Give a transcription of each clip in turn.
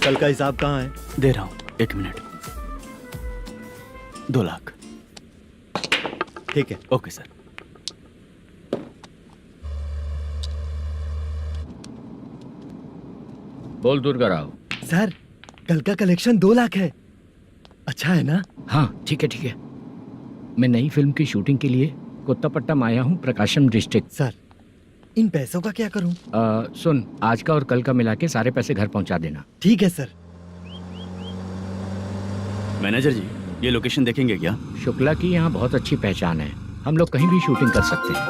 कल का हिसाब कहाँ है? दे रहा हूँ, 1 मिनट। 2 लाख। ठीक है। Okay sir. बोल दुर्गा राव। सर कल का कलेक्शन 2 लाख है। अच्छा है ना? हाँ ठीक है ठीक है। मैं नई फिल्म की शूटिंग के लिए कोत्तापट्टम आया हूँ, प्रकाशम डिस्ट्रिक्ट। सर इन पैसों का क्या करूँ? सुन, आज का और कल का मिला के सारे पैसे घर पहुँचा देना। ठीक है सर। मैनेजर जी, ये लोकेशन देखेंगे क्या? शुक्ला की यहाँ बहुत अच्छी पहचान है, हम लोग कहीं भी शूटिंग कर सकते हैं।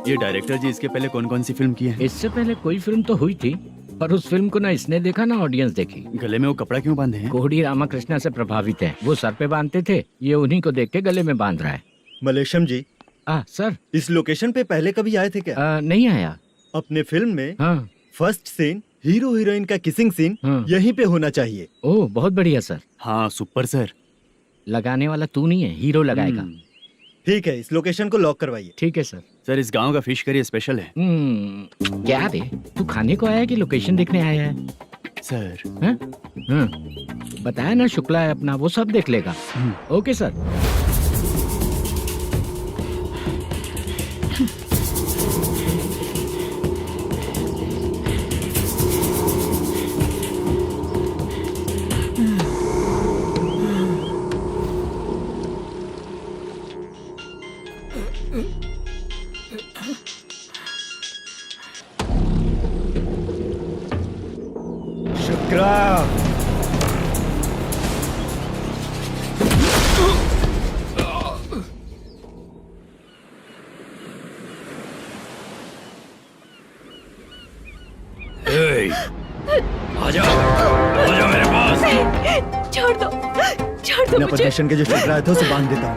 ये डायरेक्टर जी इसके पहले कौन कौन सी फिल्म की है? इससे पहले कोई फिल्म तो हुई थी, पर उस फिल्म को ना इसने देखा ना ऑडियंस देखी। गले में वो कपड़ा क्यों बांधे हैं? कोहड़ी रामाकृष्णा से प्रभावित है, वो सर पे बांधते थे, ये उन्हीं को देख के गले में बांध रहा है। मलेशम जी। सर इस लोकेशन पे पहले कभी आए थे क्या? नहीं आया। अपने फिल्म में हाँ। फर्स्ट सीन हीरो हीरोइन का किसिंग सीन यहीं पे होना चाहिए। ओह बहुत बढ़िया सर। हाँ सुपर सर। लगाने वाला तू नहीं है, हीरो लगाएगा। ठीक है, इस लोकेशन को लॉक करवाइए। ठीक है सर। सर इस गांव का फिश करी स्पेशल है। क्या रे, तू खाने को आया है कि लोकेशन देखने आया है? सर बताया ना, शुक्ला है अपना, वो सब देख लेगा। Okay sir. आजा मेरे पास। छोड़ दो मुझे। के जो शुक्र आए थे उसे बांध देता हूँ।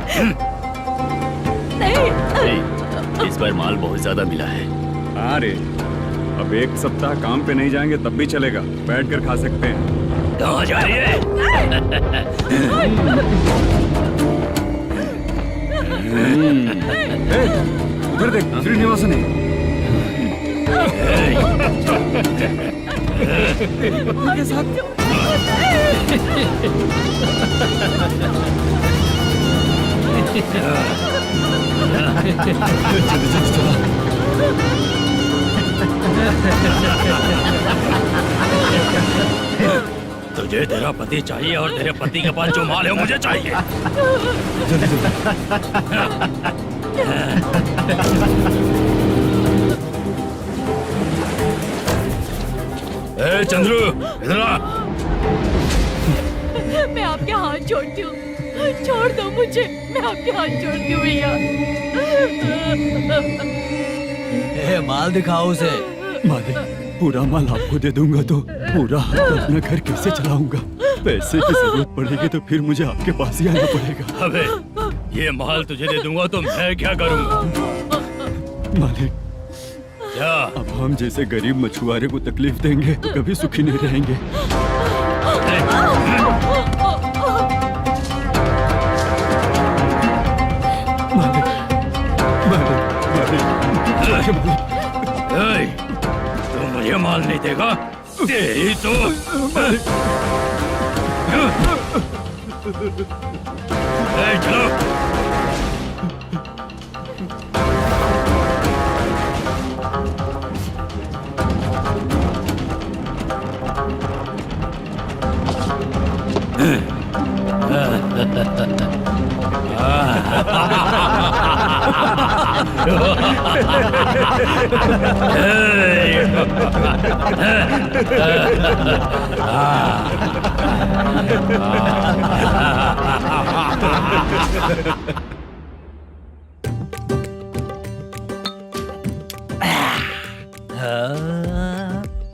ए, इस बार माल बहुत ज्यादा मिला है। हाँ रे, अब एक सप्ताह काम पे नहीं जाएंगे तब भी चलेगा, बैठ कर खा सकते हैं। कहाँ जा रही है? उधर देख, श्रीनिवासन है। उनके साथ तुझे तेरा पति चाहिए और तेरे पति के पास जो माल है वो मुझे चाहिए। ए चंद्रू, इधर आ। मैं आपके हाथ जोड़ती हूँ, छोड़ दो मुझे, मैं आपके हाथ जोड़ती हूँ भैया। माल दिखाओ उसे। मालिक, पूरा माल आपको दे दूंगा तो पूरा हफ्ता अपना घर कैसे चलाऊंगा? पैसे की जरूरत पड़ेगी तो फिर मुझे आपके पास ही आना पड़ेगा। अबे, ये माल तुझे दे दूंगा तो मैं क्या करूंगा? मालिक, क्या? अब हम जैसे गरीब मछुआरे को तकलीफ देंगे तो कभी सुखी नहीं रहेंगे। मालिक, मालिक, मालिक, मालिक। तू मुझे माल नहीं देगा? तेरी तो चलो।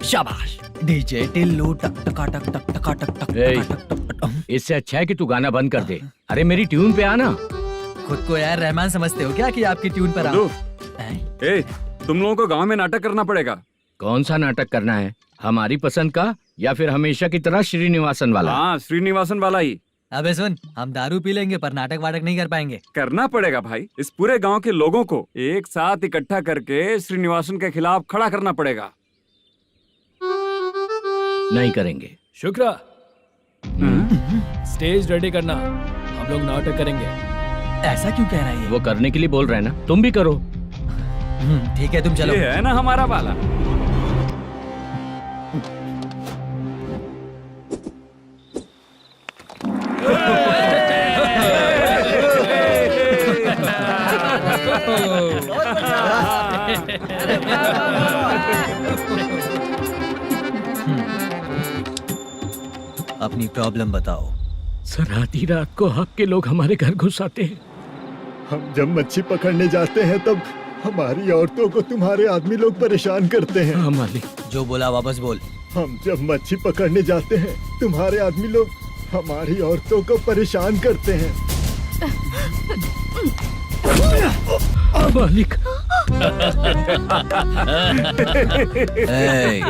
शाबाश डीजे टिल्लू टक टका टक टक टका टक टक ए, टका टक टक टक। इससे अच्छा है कि तू गाना बंद कर दे। अरे मेरी ट्यून पे आना। खुद को यार रहमान समझते हो क्या कि आपकी ट्यून पर गुड्डू, हैं? ए, तुम लोगों को गांव में नाटक करना पड़ेगा। कौन सा नाटक करना है? हमारी पसंद का या फिर हमेशा की तरह श्रीनिवासन वाला? हाँ, श्रीनिवासन वाला ही अबे सुन, हम दारू पी लेंगे पर नाटक वाटक नहीं कर पाएंगे। करना पड़ेगा भाई। इस पूरे गांव के लोगों को एक साथ इकट्ठा करके श्रीनिवासन के खिलाफ खड़ा करना पड़ेगा। नहीं करेंगे। शुक्रा, स्टेज रेडी करना, हम लोग नाटक करेंगे। ऐसा क्यों कह रहा है ये? वो करने के लिए बोल रहे हैं ना, तुम भी करो। ठीक है, तुम चलो। ये है ना हमारा वाला। अपनी प्रॉब्लम बताओ। सर, आधी रात को आपके लोग हमारे घर घुस आते हैं। हम जब मच्छी पकड़ने जाते हैं तब हमारी औरतों को तुम्हारे आदमी लोग परेशान करते हैं। हाँ मालिक। जो बोला वापस बोल। हम जब मच्छी पकड़ने जाते हैं तुम्हारे आदमी लोग हमारी औरतों को परेशान करते हैं। मालिक। ए,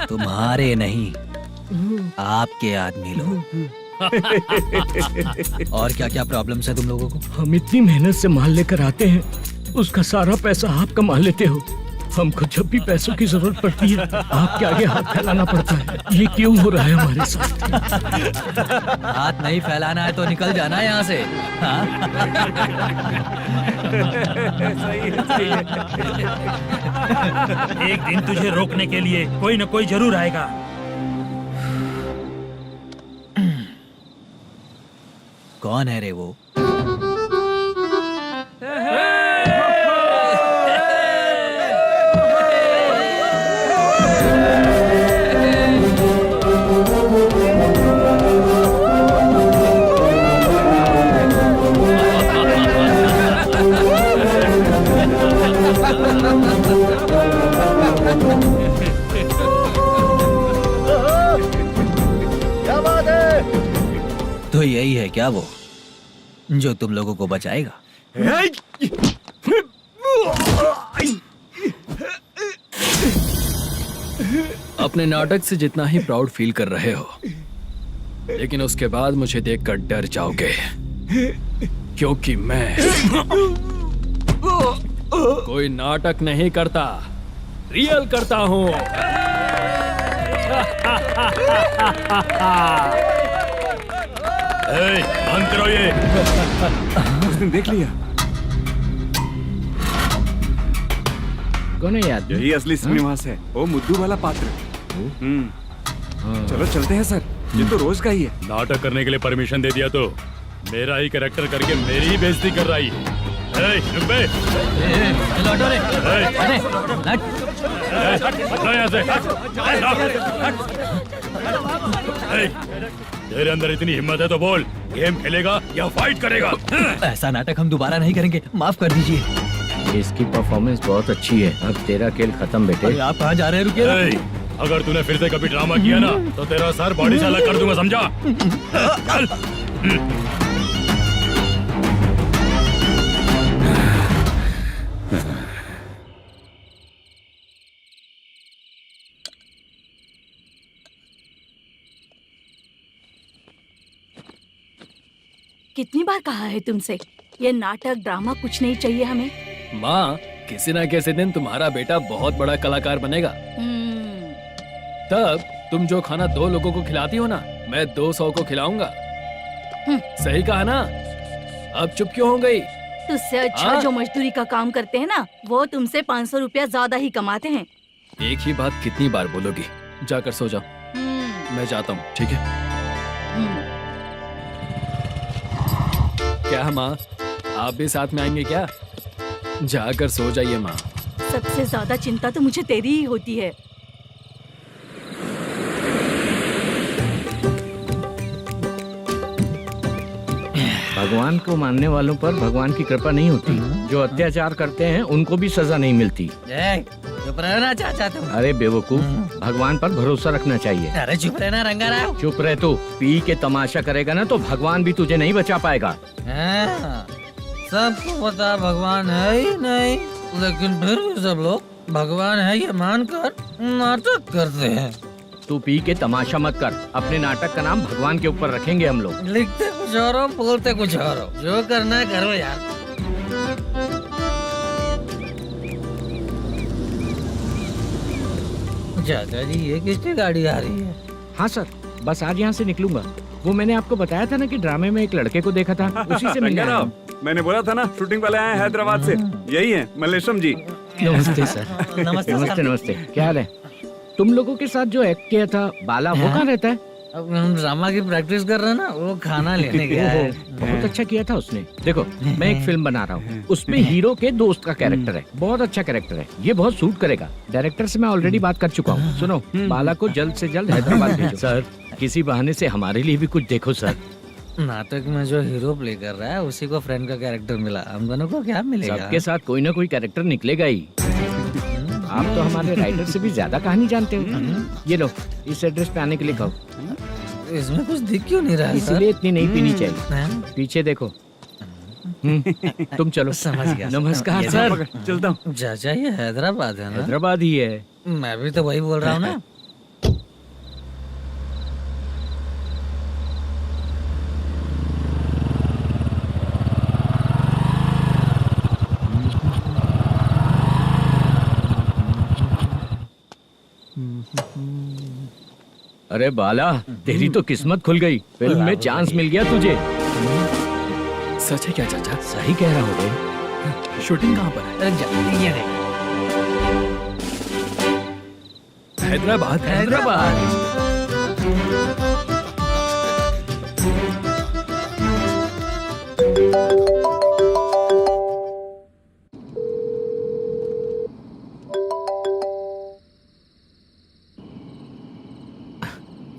तुम्हारे नहीं, आपके आदमी लोग। और क्या क्या प्रॉब्लम्स है तुम लोगों को? हम इतनी मेहनत से माल लेकर आते हैं, उसका सारा पैसा आप कमा लेते हो। हमको जब भी पैसों की जरूरत पड़ती है आपके आगे हाथ फैलाना पड़ता है। ये क्यों हो रहा है हमारे साथ? हाथ नहीं फैलाना है तो निकल जाना है यहाँ से। हाँ? एक दिन तुझे रोकने के लिए कोई न कोई जरूर आएगा। कौन है रे वो? क्या बात है? तो यही है क्या वो जो तुम लोगों को बचाएगा? अपने नाटक से जितना ही प्राउड फील कर रहे हो, लेकिन उसके बाद मुझे देखकर डर जाओगे, क्योंकि मैं कोई नाटक नहीं करता, रियल करता हूँ। बंद करो ये। उसने देख लिया। कौन है याद? यही असली श्रीनिवास है, वो मुद्दू वाला पात्र। चलो चलते हैं सर, ये तो रोज का ही है। नाटक करने के लिए परमिशन दे दिया तो मेरा ही कैरेक्टर करके मेरी ही बेइज्जती कर रही है। रुक बे। लौटो रे। अरे, हटो यहाँ से। तेरे अंदर इतनी हिम्मत है तो बोल, गेम खेलेगा या फाइट करेगा? ऐसा नाटक हम दोबारा नहीं करेंगे, माफ कर दीजिए। इसकी परफॉर्मेंस बहुत अच्छी है। अब तेरा खेल खत्म बेटे। अरे आप कहाँ जा रहे हैं? रुकिए ना। अगर तूने फिर से कभी ड्रामा किया ना तो तेरा सर बॉडी से अलग कर दूंगा, समझा? चल। कितनी बार कहा है तुमसे, ये नाटक ड्रामा कुछ नहीं चाहिए हमें। माँ, किसी ना किसी दिन तुम्हारा बेटा बहुत बड़ा कलाकार बनेगा। तब तुम जो खाना 2 लोगों को खिलाती हो ना, मैं 200 को खिलाऊंगा। सही कहा ना? अब चुप क्यों हो गई? तुझसे अच्छा जो मजदूरी का काम करते हैं ना, वो तुमसे 500 रुपया ज्यादा ही कमाते हैं। एक ही बात कितनी बार बोलोगी? जाकर सो जाओ, मैं जाता हूँ, ठीक है? क्या माँ, आप भी साथ में आएंगे क्या? जाकर सो जाइए माँ। सबसे ज्यादा चिंता तो मुझे तेरी ही होती है। भगवान को मानने वालों पर भगवान की कृपा नहीं होती। जो अत्याचार करते हैं उनको भी सजा नहीं मिलती। चुप रहना चाचा तुम। अरे बेवकूफ, भगवान पर भरोसा रखना चाहिए। अरे चुप रहना रंगा राव। चुप रह तू। पी के तमाशा करेगा ना तो भगवान भी तुझे नहीं बचा पाएगा। सबको पता भगवान है ही नहीं, लेकिन फिर भी सब लोग भगवान है ये मानकर नाटक करते हैं। तू पी के तमाशा मत कर। अपने नाटक का नाम भगवान के ऊपर रखेंगे हम लोग। लिखते कुछ और हो, बोलते कुछ और हो, जो करना है करो यार। चाचा जी, ये किसकी गाड़ी आ रही है? हाँ सर, बस आज यहाँ से निकलूंगा। वो मैंने आपको बताया था ना कि ड्रामे में एक लड़के को देखा था, उसी से मिलने आया हूँ। मैंने बोला था ना, शूटिंग वाले आए हैं हैदराबाद से। यही है मल्लेशम जी। नमस्ते सर। नमस्ते नमस्ते नमस्ते। क्या हाल है? तुम लोगों के साथ जो एक्ट किया था बाला, वो कहाँ रहता है? अब हम ड्रामा की प्रैक्टिस कर रहे हैं ना, वो खाना लेने गया है। बहुत अच्छा किया था उसने। देखो, मैं एक फिल्म बना रहा हूँ, उसमें हीरो के दोस्त का कैरेक्टर है। बहुत अच्छा कैरेक्टर है, ये बहुत सूट करेगा। डायरेक्टर से मैं ऑलरेडी बात कर चुका हूँ। सुनो, बाला को जल्द से जल्द हैदराबाद भेजो। सर, किसी बहाने से हमारे लिए भी कुछ देखो सर। नाटक में जो हीरो प्ले कर रहा है उसी को फ्रेंड का कैरेक्टर मिला, हम दोनों को क्या मिलेगा? सबके साथ कोई ना कोई कैरेक्टर निकलेगा ही। आप तो हमारे राइटर से भी ज्यादा कहानी जानते हो। ये लो, इस एड्रेस पे आने के लिए कहो। इसमें कुछ दिख क्यों नहीं रहा? इसलिए इतनी नहीं पीनी चाहिए। पीछे देखो। तुम चलो। समझ गया। नमस्कार सर। चलता हूँ। चाचा, ये हैदराबाद है ना? हैदराबाद ही है। मैं भी तो वही बोल रहा हूँ ना। अरे बाला, तेरी तो किस्मत खुल गई। फिल्म में चांस मिल गया तुझे। सच है क्या चाचा? सही कह रहा हो बे। शूटिंग कहाँ पर है? ये देख। हैदराबाद। हैदराबाद।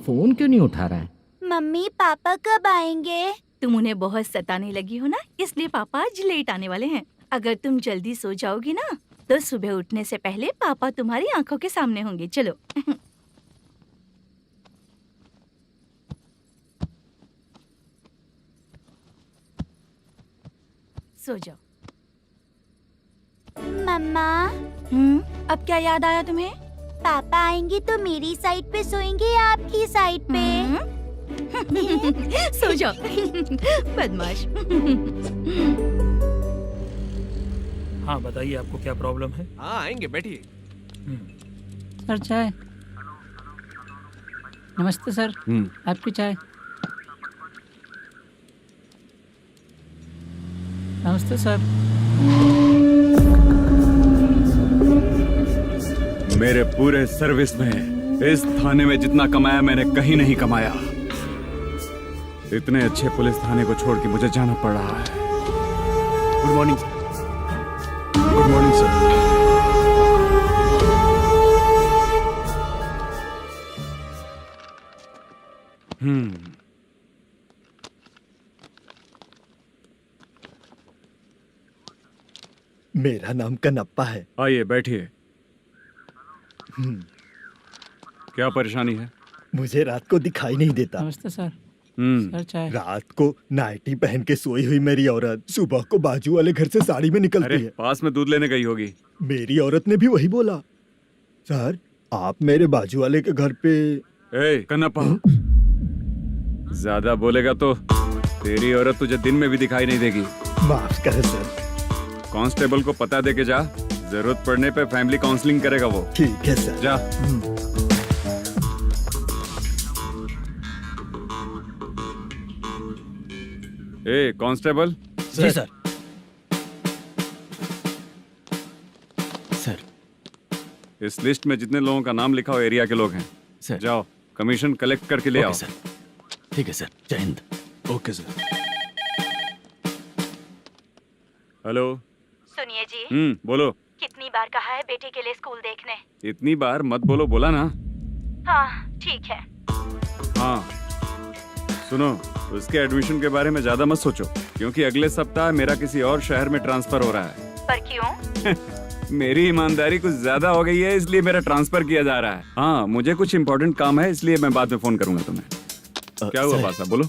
फोन क्यों नहीं उठा रहा है? मम्मी पापा कब आएंगे? तुम उन्हें बहुत सताने लगी हो ना, इसलिए पापा आज लेट आने वाले हैं। अगर तुम जल्दी सो जाओगी ना तो सुबह उठने से पहले पापा तुम्हारी आंखों के सामने होंगे। चलो। सो जाओ। मम्मा, अब क्या याद आया तुम्हें? पापा आएंगे तो मेरी साइड पे सोएंगे या आपकी साइड पे? सो जाओ। बदमाश। हाँ बताइए, आपको क्या प्रॉब्लम है? हाँ आएंगे, बैठिए। सर चाय। नमस्ते सर, आपकी चाय। नमस्ते सर। मेरे पूरे सर्विस में इस थाने में जितना कमाया मैंने कहीं नहीं कमाया। इतने अच्छे पुलिस थाने को छोड़ के मुझे जाना पड़ रहा है। Good morning sir. Good morning sir. मेरा नाम कनप्पा है। आइए बैठिए। क्या परेशानी है? मुझे रात को दिखाई नहीं देता। नमस्ते सर। सर चाय। रात को नाइटी पहन के सोई हुई मेरी औरत सुबह को बाजू वाले घर से साड़ी में निकलती अरे है। पास में दूध लेने गई होगी। मेरी औरत ने भी वही बोला। सर, आप मेरे बाजू वाले के घर पे। ए कन्नप्पा, ज्यादा बोलेगा तो तेरी औरत तुझे दिन में भी दिखाई नहीं देगी। माफ करें सर। कांस्टेबल को पता दे के जा, जरूरत पड़ने पे फैमिली काउंसलिंग करेगा वो। ठीक है सर। जा। ए कांस्टेबल। जी सर। सर, इस लिस्ट में जितने लोगों का नाम लिखा हो एरिया के लोग हैं। सर। जाओ कमीशन कलेक्ट करके ले आओ। सर। ठीक है सर, जय हिंद। Okay sir. हेलो। सुनिए जी, बोलो। कितनी बार कहा है बेटे के लिए स्कूल देखने? इतनी बार मत बोलो, बोला ना। हाँ ठीक है। हाँ सुनो, उसके एडमिशन के बारे में ज्यादा मत सोचो, क्योंकि अगले सप्ताह मेरा किसी और शहर में ट्रांसफर हो रहा है। पर क्यों? मेरी ईमानदारी कुछ ज्यादा हो गई है, इसलिए मेरा ट्रांसफर किया जा रहा है। हाँ मुझे कुछ इम्पोर्टेंट काम है, इसलिए मैं बाद में फोन करूंगा तुम्हें। क्या हुआ पासा, बोलो।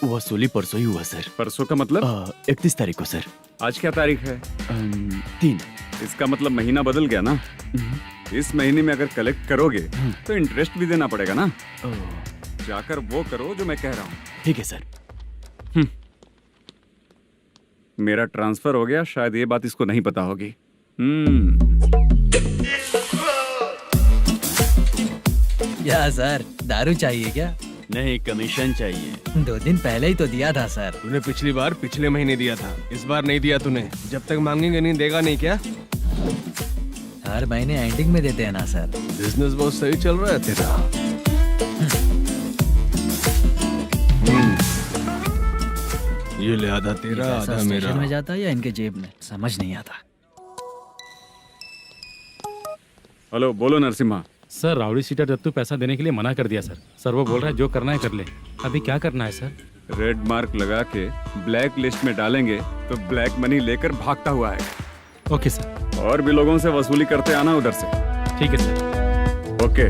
वसूली परसों ही हुआ सर। परसों का मतलब? 31 तारीख को सर। आज क्या तारीख है? 3। इसका मतलब महीना बदल गया ना। इस महीने में अगर कलेक्ट करोगे तो इंटरेस्ट भी देना पड़ेगा ना। जाकर वो करो जो मैं कह रहा हूँ। ठीक है सर। मेरा ट्रांसफर हो गया, शायद ये बात इसको नहीं पता होगी। क्या सर, दारू चाहिए क्या? नहीं, कमीशन चाहिए। 2 दिन पहले ही तो दिया था सर। तूने पिछली बार पिछले महीने दिया था, इस बार नहीं दिया तूने। जब तक मांगेंगे नहीं देगा नहीं क्या? हर महीने एंडिंग में देते हैं ना सर। बिजनेस बहुत सही चल रहा है तेरा। ये ले आधा तेरा, आधा मेरा। में जाता है या इनके जेब में, समझ नहीं आता। हेलो, बोलो Narasimha. Sir rowdy seater Dattu पैसा देने के लिए मना कर दिया सर। सर वो बोल रहा है जो करना है कर ले। अभी क्या करना है सर? रेड मार्क लगा के ब्लैक लिस्ट में डालेंगे तो ब्लैक मनी लेकर भागता हुआ है। Okay sir. और भी लोगों से वसूली करते आना उधर से। ठीक है सर। ओके।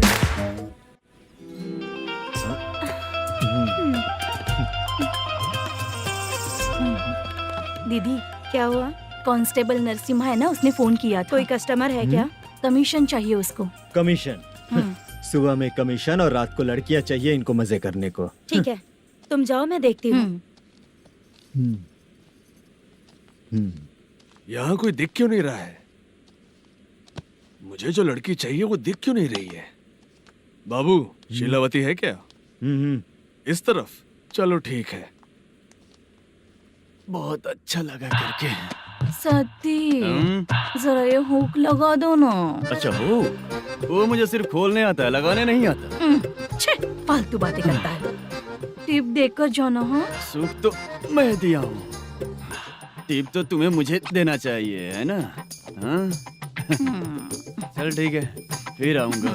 दीदी क्या हुआ? कांस्टेबल नरसिम्हा है ना, उसने फोन किया। कोई कस्टमर है क्या? कमीशन चाहिए उसको। कमीशन? सुबह में कमीशन और रात को लड़कियां चाहिए इनको मजे करने को। ठीक है, तुम जाओ, मैं देखती हूँ। यहाँ कोई दिख क्यों नहीं रहा है? मुझे जो लड़की चाहिए वो दिख क्यों नहीं रही है? बाबू, शीलावती है क्या? इस तरफ? चलो ठीक है। बहुत अच्छा लगा करके। सती, जरा ये हुक लगा दो ना। अच्छा वो मुझे सिर्फ खोलने आता है, लगाने नहीं आता। छे, फालतू बातें करता है। टिप देकर जाना। हाँ, सुख तो मैं दिया हूँ, टिप तो तुम्हें मुझे देना चाहिए, है ना? हाँ? चल ठीक है, फिर आऊंगा।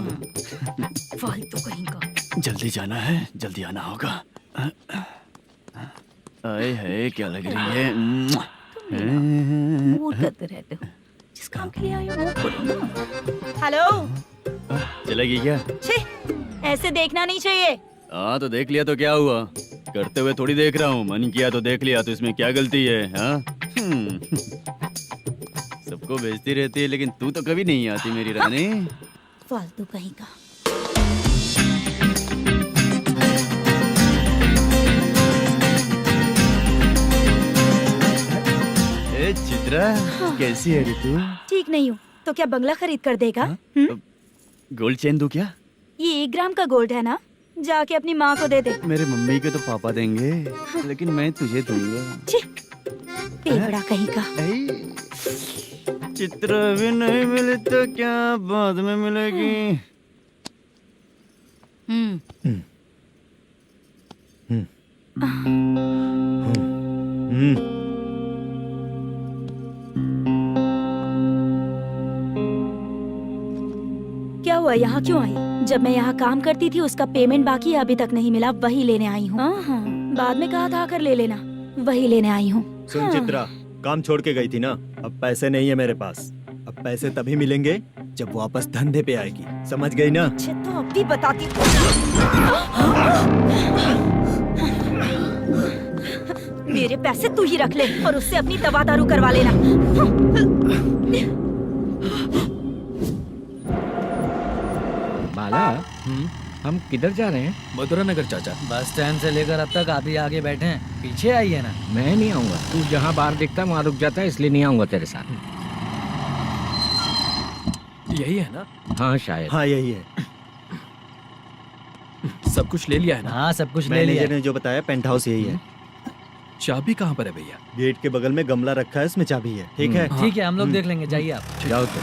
फालतू कहीं का। जल्दी जाना है, जल्दी आना होगा। आए है, क्या लग रही है? वो करते रहते हो। जिस काम के लिए आए हो वो करो ना। हेलो, चलेगी क्या? छे, ऐसे देखना नहीं चाहिए। हाँ तो देख लिया तो क्या हुआ? करते हुए थोड़ी देख रहा हूँ, मन किया तो देख लिया, तो इसमें क्या गलती है? हाँ? सबको भेजती रहती है लेकिन तू तो कभी नहीं आती मेरी रानी। फालतू कहीं का। ए चित्रा, कैसी है रे तू? ठीक नहीं हूँ तो क्या बंगला खरीद कर देगा? गोल्ड चेन दूं क्या? ये 1 ग्राम का गोल्ड है ना, जाके अपनी माँ को दे दे। मेरे मम्मी को तो पापा देंगे लेकिन मैं तुझे दूंगा। टेबड़ा कहीं का। चित्रा भी नहीं मिली तो क्या बाद में मिलेगी। क्या हुआ, यहाँ क्यों आई? जब मैं यहाँ काम करती थी उसका पेमेंट बाकी है, अभी तक नहीं मिला, वही लेने आई हूँ। बाद में कहा था आकर ले लेना, वही लेने आई हूँ। सुन चित्रा, काम छोड़ के गई थी ना, अब पैसे नहीं है मेरे पास। अब पैसे तभी मिलेंगे जब वापस धंधे पे आएगी, समझ गई ना? अच्छा तो अब भी बताती। मेरे पैसे तू ही रख ले और उससे अपनी दवा दारू करवा लेना। बाला, हम किधर जा रहे हैं? मथुरा नगर चाचा। बस स्टैंड से लेकर अब तक आप ही आगे बैठे हैं, पीछे आइए ना। मैं नहीं आऊंगा, तू जहाँ बाहर दिखता वहाँ रुक जाता है, इसलिए नहीं आऊंगा तेरे साथ। यही है ना? हाँ शायद। हाँ यही है। सब कुछ ले लिया है ना? हाँ सब कुछ ले लिया। मैनेजर ने जो बताया पेंट हाउस यही है। चाबी कहाँ पर है भैया? गेट के बगल में गमला रखा है, उसमें चाबी है। ठीक है? ठीक है, हम लोग देख लेंगे, जाइए आप। जाओ तो।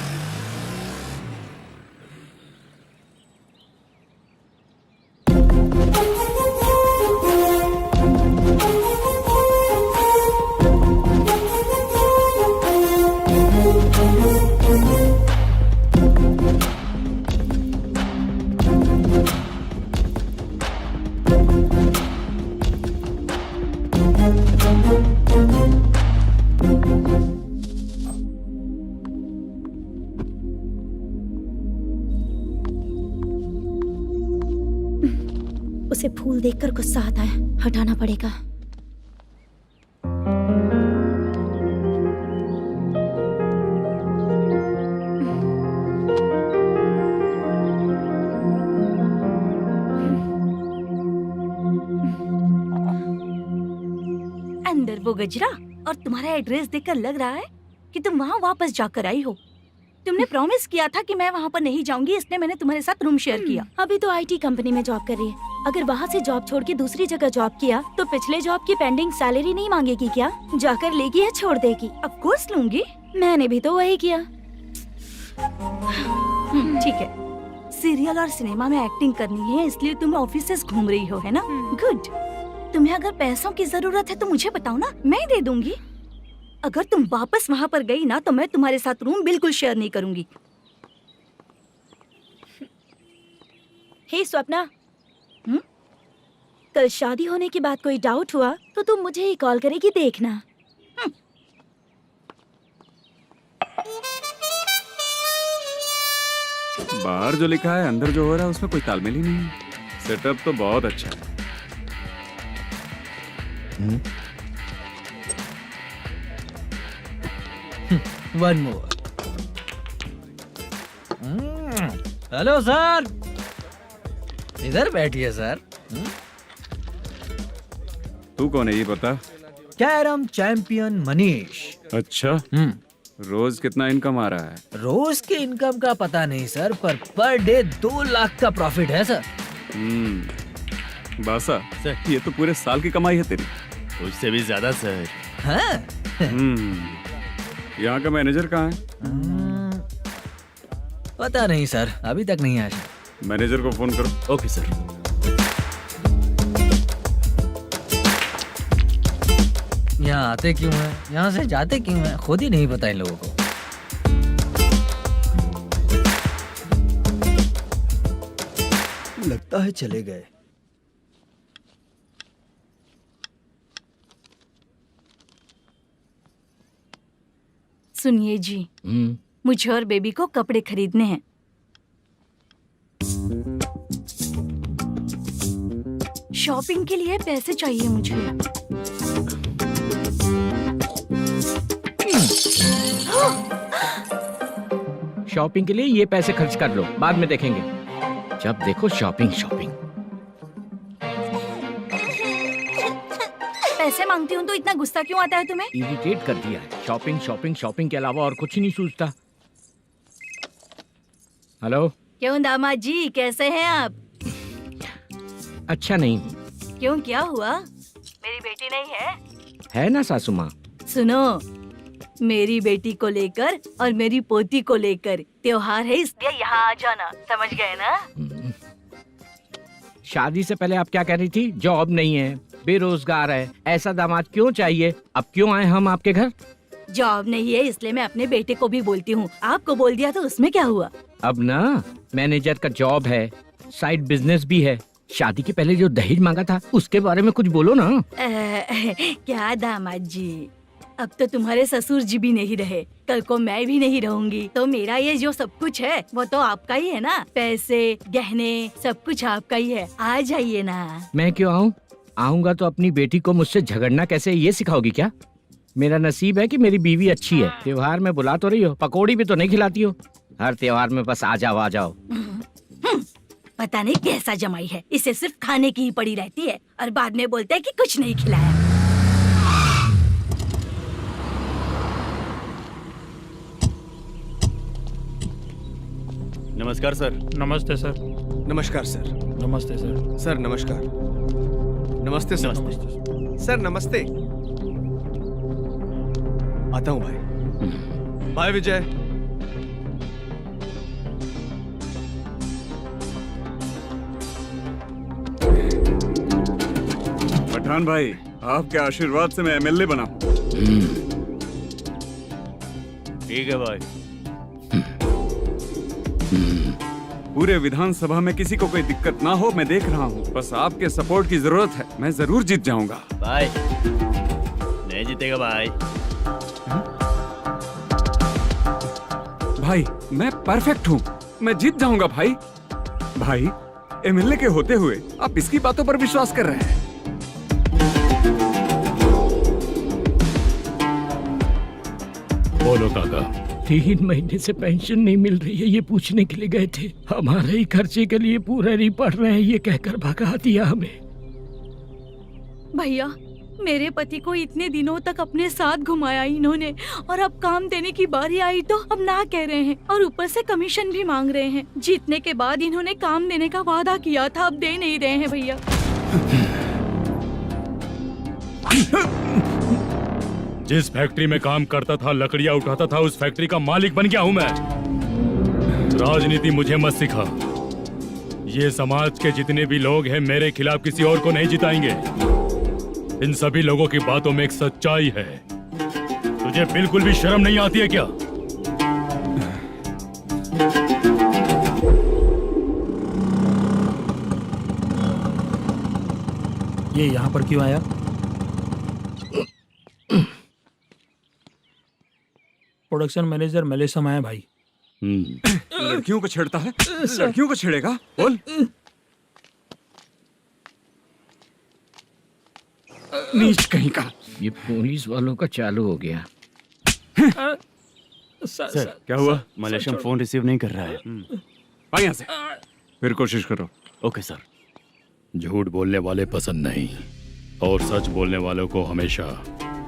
उसे फूल देखकर गुस्सा आता है, हटाना पड़ेगा। अंदर वो गजरा और तुम्हारा एड्रेस देखकर लग रहा है कि तुम वहाँ वापस जाकर आई हो। तुमने प्रॉमिस किया था कि मैं वहाँ पर नहीं जाऊंगी, इसलिए मैंने तुम्हारे साथ रूम शेयर किया। अभी तो आईटी कंपनी में जॉब कर रही है। अगर वहाँ से जॉब छोड़ के दूसरी जगह जॉब किया तो पिछले जॉब की पेंडिंग सैलरी नहीं मांगेगी क्या? जाकर लेगी या छोड़ देगी? ऑफ कोर्स लूंगी, मैंने भी तो वही किया। ठीक है, सीरियल और सिनेमा में एक्टिंग करनी है इसलिए तुम ऑफिसेस घूम रही हो, है ना? गुड। तुम्हें अगर पैसों की जरूरत है तो मुझे बताओ ना, मैं दे दूंगी। अगर तुम वापस वहाँ पर गई ना तो मैं तुम्हारे साथ रूम बिल्कुल शेयर नहीं करूंगी। हे स्वप्ना, कल शादी होने की बात कोई डाउट हुआ तो तुम मुझे ही कॉल करेगी, देखना। बाहर जो लिखा है अंदर जो हो रहा है उसमें कोई तालमेल ही नहीं है। सेटअप तो बहुत अच्छा है। One more. हेलो सर, इधर बैठिए सर। तू कौन है ये बता? Carrom champion Manish. अच्छा, रोज कितना इनकम आ रहा है? रोज के इनकम का पता नहीं सर, पर डे 2 लाख का प्रॉफिट है सर। बासा, ये तो पूरे साल की कमाई है तेरी। उससे भी ज्यादा सर। हाँ? यहाँ का मैनेजर कहाँ है? पता नहीं सर, अभी तक नहीं आया। मैनेजर को फोन करो। Okay sir. यहाँ आते क्यों हैं, यहाँ से जाते क्यों हैं, खुद ही नहीं पता इन लोगों को। लगता है चले गए। सुनिए जी, मुझे और बेबी को कपड़े खरीदने हैं। शॉपिंग के लिए पैसे चाहिए मुझे। शॉपिंग के लिए ये पैसे खर्च कर लो, बाद में देखेंगे। जब देखो शॉपिंग शॉपिंग। पैसे मांगती हूँ तो इतना गुस्सा क्यों आता है तुम्हें? इरिटेट कर दिया है। शॉपिंग शॉपिंग शॉपिंग के अलावा और कुछ ही नहीं सूझता। हेलो। क्यों दामाद जी, कैसे हैं आप? अच्छा नहीं। क्यों, क्या हुआ? मेरी बेटी नहीं है? है ना सासू माँ। सुनो, मेरी बेटी को लेकर और मेरी पोती को लेकर त्योहार है, इसलिए यहाँ आ जाना, समझ गए ना? शादी से पहले आप क्या कह रही थी? जॉब नहीं है, बेरोजगार है, ऐसा दामाद क्यों चाहिए? अब क्यों आए हम आपके घर? जॉब नहीं है इसलिए मैं अपने बेटे को भी बोलती हूँ, आपको बोल दिया तो उसमें क्या हुआ? अब ना मैनेजर का जॉब है, साइड बिजनेस भी है। शादी के पहले जो दहेज मांगा था उसके बारे में कुछ बोलो ना। क्या दामाद जी, अब तो तुम्हारे ससुर जी भी नहीं रहे, कल को मैं भी नहीं रहूंगी, तो मेरा ये जो सब कुछ है वो तो आपका ही है ना। पैसे, गहने, सब कुछ आपका ही है। आ जाइए ना। मैं क्यों आऊँ? आऊंगा तो अपनी बेटी को मुझसे झगड़ना कैसे ये सिखाओगी क्या? मेरा नसीब है कि मेरी बीवी अच्छी है। त्योहार में बुला तो रही हो, पकौड़ी भी तो नहीं खिलाती हो। हर त्योहार में बस आ जाओ आ जाओ। पता नहीं कैसा जमाई है, इसे सिर्फ खाने की ही पड़ी रहती है और बाद में बोलते हैं कि कुछ नहीं खिलाया। नमस्कार सर। नमस्ते सर। नमस्कार सर। नमस्ते सर। सर नमस्कार। नमस्ते सर। सर नमस्ते। आता हूँ भाई। बाय विजय। पठान भाई, आपके आशीर्वाद से मैं एमएलए बना हूँ। ठीक है भाई। पूरे विधानसभा में किसी को कोई दिक्कत ना हो, मैं देख रहा हूँ। बस आपके सपोर्ट की जरूरत है, मैं जरूर जीत जाऊंगा। भाई नहीं जीतेगा भाई। भाई मैं परफेक्ट हूँ, मैं जीत जाऊंगा भाई। भाई एमएलए के होते हुए आप इसकी बातों पर विश्वास कर रहे हैं। बोलो काका। 3 महीने से पेंशन नहीं मिल रही है, ये पूछने के लिए गए थे। हमारे ही खर्चे के लिए पूरा नहीं पड़ रहे हैं, ये कहकर भगा दिया हमें। भैया, मेरे पति को इतने दिनों तक अपने साथ घुमाया इन्होंने, और अब काम देने की बारी आई तो अब ना कह रहे हैं और ऊपर से कमीशन भी मांग रहे हैं। जीतने के बाद इन्होंने काम देने का वादा किया था, अब दे नहीं रहे हैं भैया। जिस फैक्ट्री में काम करता था, लकड़ियां उठाता था, उस फैक्ट्री का मालिक बन गया हूं मैं। राजनीति मुझे मत सिखा। ये समाज के जितने भी लोग हैं मेरे खिलाफ किसी और को नहीं जिताएंगे। इन सभी लोगों की बातों में एक सच्चाई है। तुझे बिल्कुल भी शर्म नहीं आती है क्या? ये यहाँ पर क्यों आया? प्रोडक्शन मैनेजर मलेशम आया भाई। लड़कियों को छेड़ता है, लड़कियों को छेड़ेगा? बोल। नीच कहीं का। ये पुलिस वालों का चालू हो गया। सर क्या हुआ? मलेशियन फोन रिसीव नहीं कर रहा है। आ यहाँ से। फिर कोशिश करो। Okay sir. झूठ बोलने वाले पसंद नहीं, और सच बोलने वालों को हमेशा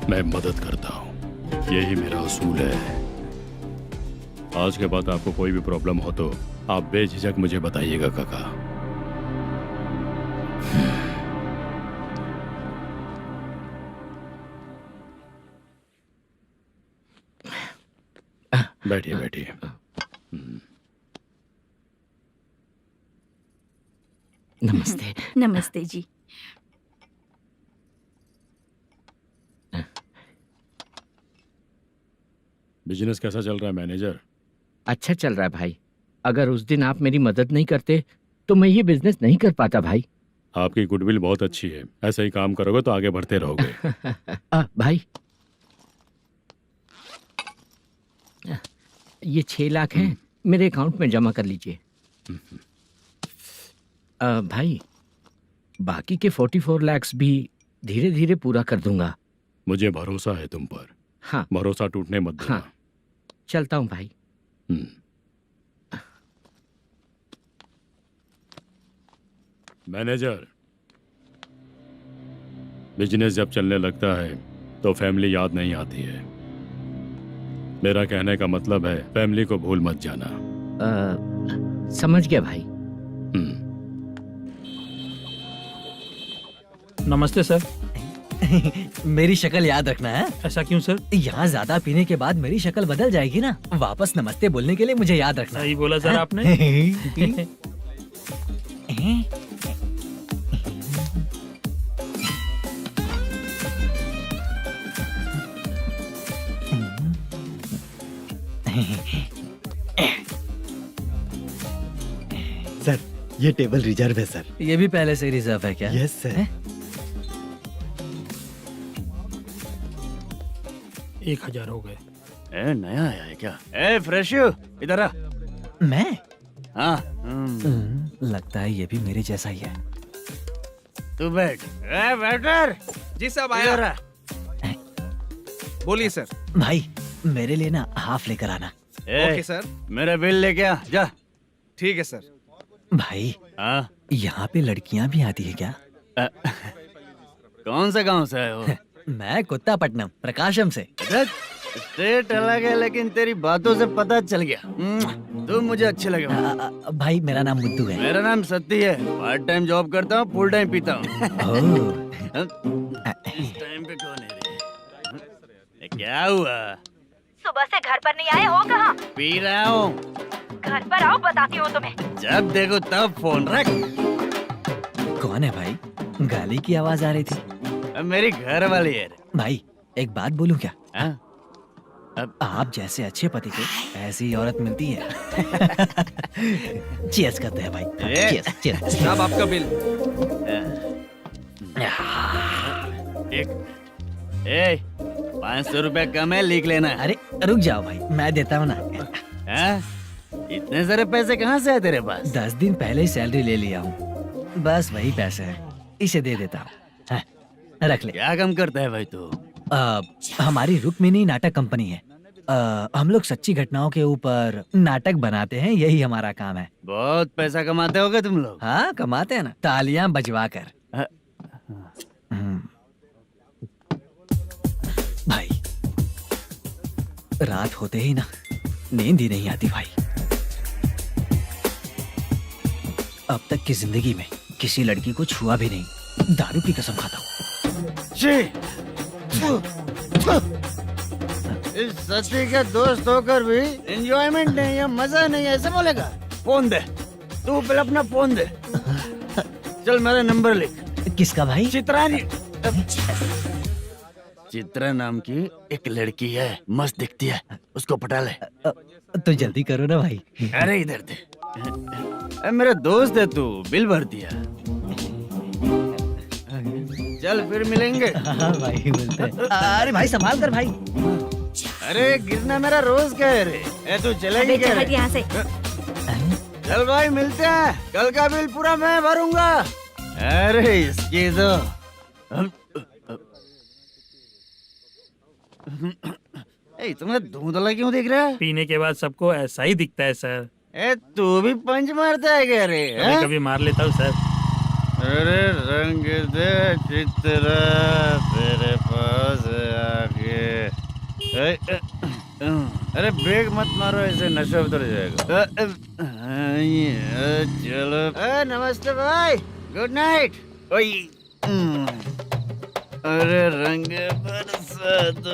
मैं मदद करता हूँ। यही मेरा असूल है। आज के बाद आपको कोई भी प्रॉब्लम हो तो आप बेझिझक मुझे बताइएगा काका। बैठिए बैठिए। नमस्ते। नमस्ते जी। बिजनेस कैसा चल रहा है मैनेजर? अच्छा चल रहा है भाई। अगर उस दिन आप मेरी मदद नहीं करते तो मैं ये बिजनेस नहीं कर पाता भाई। आपकी गुडविल बहुत अच्छी है, ऐसा ही काम करोगे तो आगे बढ़ते रहोगे। भाई ये 6 लाख हैं, मेरे अकाउंट में जमा कर लीजिए। भाई बाकी के 44 लाख भी धीरे धीरे पूरा कर दूंगा। मुझे भरोसा है तुम पर। हाँ। भरोसा टूटने मत देना। हाँ। चलता हूँ भाई। मैनेजर, बिजनेस जब चलने लगता है तो फैमिली याद नहीं आती है। मेरा कहने का मतलब है फैमिली को भूल मत जाना। समझ गया भाई। नमस्ते सर। मेरी शक्ल याद रखना है। ऐसा क्यों सर? यहाँ ज्यादा पीने के बाद मेरी शक्ल बदल जाएगी ना, वापस नमस्ते बोलने के लिए मुझे याद रखना। सही बोला सर आपने। सर ये टेबल रिजर्व है सर। ये भी पहले से रिजर्व है क्या? Yes sir. 1000 हो गए। ए, नया आया है क्या? ए फ्रेश इधर आ। मैं? हाँ। लगता है ये भी मेरे जैसा ही है। तू बैठ। ए वेटर। जी साहब इधर आ। बोलिए सर। भाई मेरे लिए ना हाफ लेकर आना। Okay sir. मेरा बिल लेके आ जा। ठीक है सर। भाई हाँ यहाँ पे लड़कियाँ भी आती है क्या? कौन सा गांव से आए हो? मैं कुत्तापट्टनम प्रकाशम से। स्टेट अलग है लेकिन तेरी बातों से पता चल गया। तुम मुझे अच्छे लगे हो। भाई मेरा नाम मुद्दू है। मेरा नाम सत्ती है। पार्ट टाइम जॉब करता हूँ, फुल टाइम पीता हूँ। इस टाइम पे कौन है रे? क्या हुआ? सुबह से घर पर नहीं आए हो? कहाँ? पी रहा हूँ। घर पर आओ, बताती हूँ तुम्हें। जब देखो तब फोन रख। कौन है भाई? गाली की आवाज आ रही थी। मेरी घर वाली है। भाई एक बात बोलूं क्या? अब आप जैसे अच्छे पति को ऐसी औरत मिलती है। चीयर्स करते हैं भाई। Cheers cheers. साहब आपका बिल। एक 500 रुपया कम है, लिख लेना। अरे रुक जाओ भाई, मैं देता हूँ ना। इतने सारे पैसे कहाँ से आए तेरे पास? 10 दिन पहले ही सैलरी ले लिया हूँ, बस वही पैसे हैं, इसे दे देता हूँ। रख ले। क्या काम करता है भाई तू? हमारी रुक्मिनी नाटक कंपनी है। हम लोग सच्ची घटनाओं के ऊपर नाटक बनाते हैं, यही हमारा काम है। बहुत पैसा कमाते होगे तुम लोग। हाँ कमाते हैं ना, तालियां बजवा कर। भाई रात होते ही ना नींद ही नहीं आती भाई। अब तक की जिंदगी में किसी लड़की को छुआ भी नहीं, दारू की कसम खाता हूँ। इस सच्ची के दोस्त होकर भी एंजॉयमेंट नहीं है, मजा नहीं है, ऐसे बोलेगा? फोन दे, तू पहले अपना फोन दे। चल मेरा नंबर लिख। किसका भाई? चित्रानी। चित्रा नाम की एक लड़की है, मस्त दिखती है, उसको पटा ले। तो जल्दी करो ना भाई। अरे इधर दे। मेरा दोस्त है तू, बिल भर दिया। चल फिर मिलेंगे। हाँ भाई मिलते हैं। अरे भाई संभाल कर भाई। अरे गिरना मेरा रोज का है रे। तू चलेगी क्या रे? यहाँ से। चल भाई मिलते हैं, कल का बिल पूरा मैं भरूंगा। अरे इसकी तो तुम्हें धुंधला क्यों दिख रहा है? पीने के बाद सबको ऐसा ही दिखता है सर। तू भी पंच मारता है क्या रे? कभी कभी मार लेता हूँ सर। अरे रंग दे चित्रा तेरे पास आके। अरे ब्रेक मत मारो, ऐसे नशा उतर जाएगा। चलो। नमस्ते भाई, गुड नाइट। अरे रंग बरसात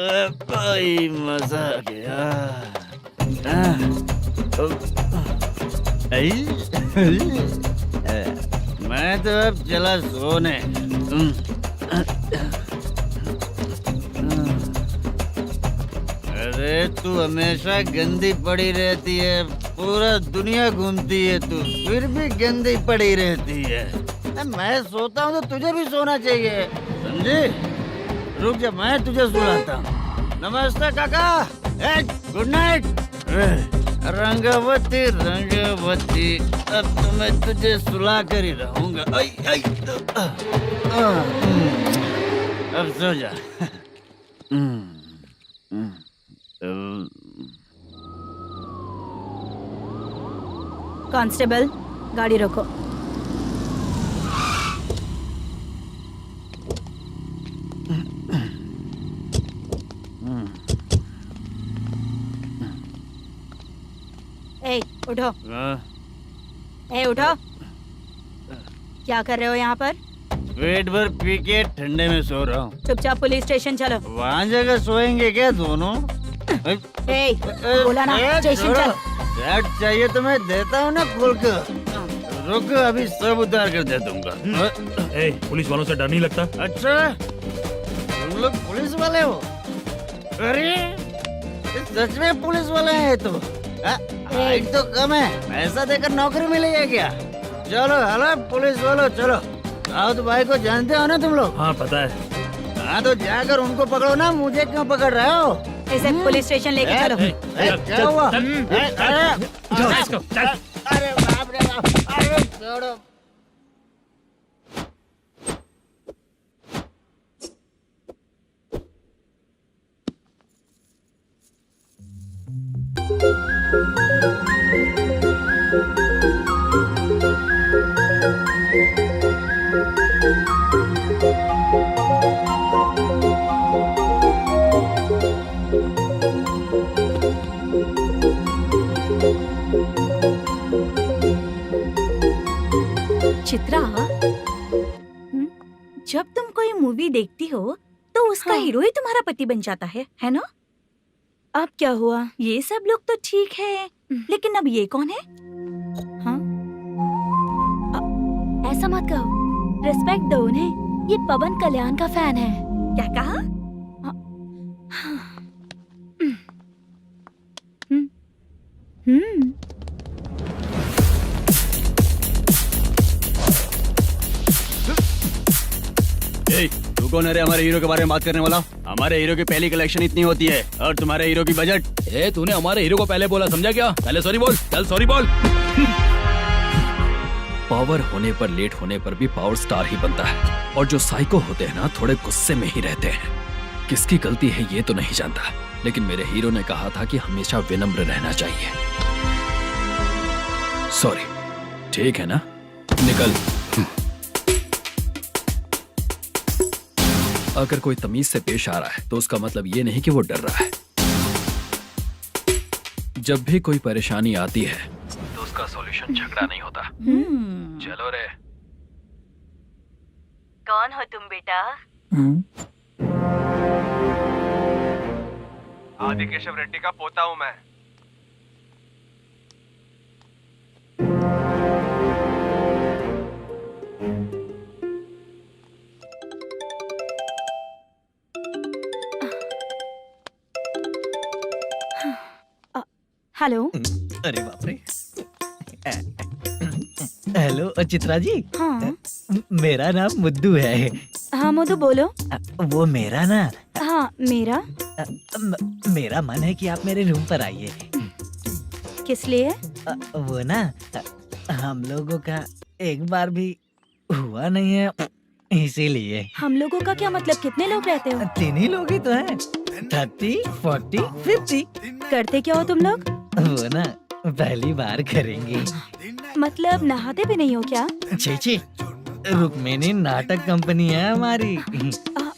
भाई, मजा आ गया। मैं तो अब चला सोने। अरे तू हमेशा गंदी पड़ी रहती है, पूरा दुनिया घूमती है तू, फिर भी गंदी पड़ी रहती है। मैं सोता हूँ तो तुझे भी सोना चाहिए, समझे? रुक जा, मैं तुझे सुलाता हूँ। नमस्ते काका, गुड नाइट। रंगवती रंगवती, अब तो मैं तुझे सुला कर ही रहूंगा। अब सो जा। कांस्टेबल, गाड़ी रोको। ए उठो, हाँ, ए उठो। क्या कर रहे हो यहाँ पर? पेट भर पी के ठंडे में सो रहा हूँ। चुपचाप पुलिस स्टेशन चलो। वहाँ जगह सोएंगे क्या दोनों? ए बोला ना स्टेशन चल। शर्ट चाहिए तो मैं देता हूँ ना खोल कर। रुक, अभी सब उतार कर दे दूंगा। ए, पुलिस वालों से डर नहीं लगता? अच्छा, तुम लोग पुलिस वाले हो? अरे ये सच में पुलिस वाले हैं तो? हाइट तो कम है, पैसा देकर नौकरी मिलेगी क्या? चलो हेलो पुलिस वालों, चलो। राउत भाई को जानते हो ना तुम लोग? हाँ पता है। हाँ तो जाकर उनको पकड़ो ना, मुझे क्यों पकड़ रहे हो? इसे पुलिस स्टेशन लेके चलो। क्या हुआ? चल। अरे बाप रे बाप, अरे छोड़ो। चित्रा, जब तुम कोई मूवी देखती हो तो उसका हीरो ही तुम्हारा पति बन जाता है ना? अब क्या हुआ? ये सब लोग तो ठीक है, लेकिन अब ये कौन है? हाँ? ऐसा मत कहो, रिस्पेक्ट दो उन्हें। ये पवन कल्याण का फैन है। क्या कहा? तू कौन है रे हमारे हीरो के बारे में बात करने वाला? हमारे हीरो की पहली कलेक्शन इतनी होती है और तुम्हारे हीरो की बजट। तूने हमारे हीरो को पहले बोला, समझा क्या? पहले सॉरी बोल, चल सॉरी बोल। पावर होने पर, लेट होने पर भी पावर स्टार ही बनता है। और जो साइको होते हैं ना, थोड़े गुस्से में ही रहते हैं। किसकी गलती है ये तो नहीं जानता, लेकिन मेरे हीरो ने कहा था कि हमेशा विनम्र रहना चाहिए। सॉरी, ठीक है ना? निकल। अगर कोई तमीज से पेश आ रहा है तो उसका मतलब ये नहीं कि वो डर रहा है। जब भी कोई परेशानी आती है तो उसका सॉल्यूशन झगड़ा नहीं होता। चलो रे। कौन हो तुम बेटा? आदि केशव रेड्डी का पोता हूँ मैं। हेलो। अरे बाप रे। हेलो चित्रा जी। हाँ मेरा नाम मुद्दू है। हाँ मधु बोलो। वो मेरा ना, हाँ मेरा। मेरा मन है कि आप मेरे रूम पर आइए। किस लिए? वो ना, हम लोगों का एक बार भी हुआ नहीं है, इसीलिए। हम लोगों का क्या मतलब? कितने लोग रहते हो? 3 ही लोग ही तो हैं। 30, 40, 50। करते क्या हो तुम लोग? वो ना पहली बार करेंगे। मतलब नहाते भी नहीं हो क्या? छी, रुक्मिणी नाटक कंपनी है हमारी।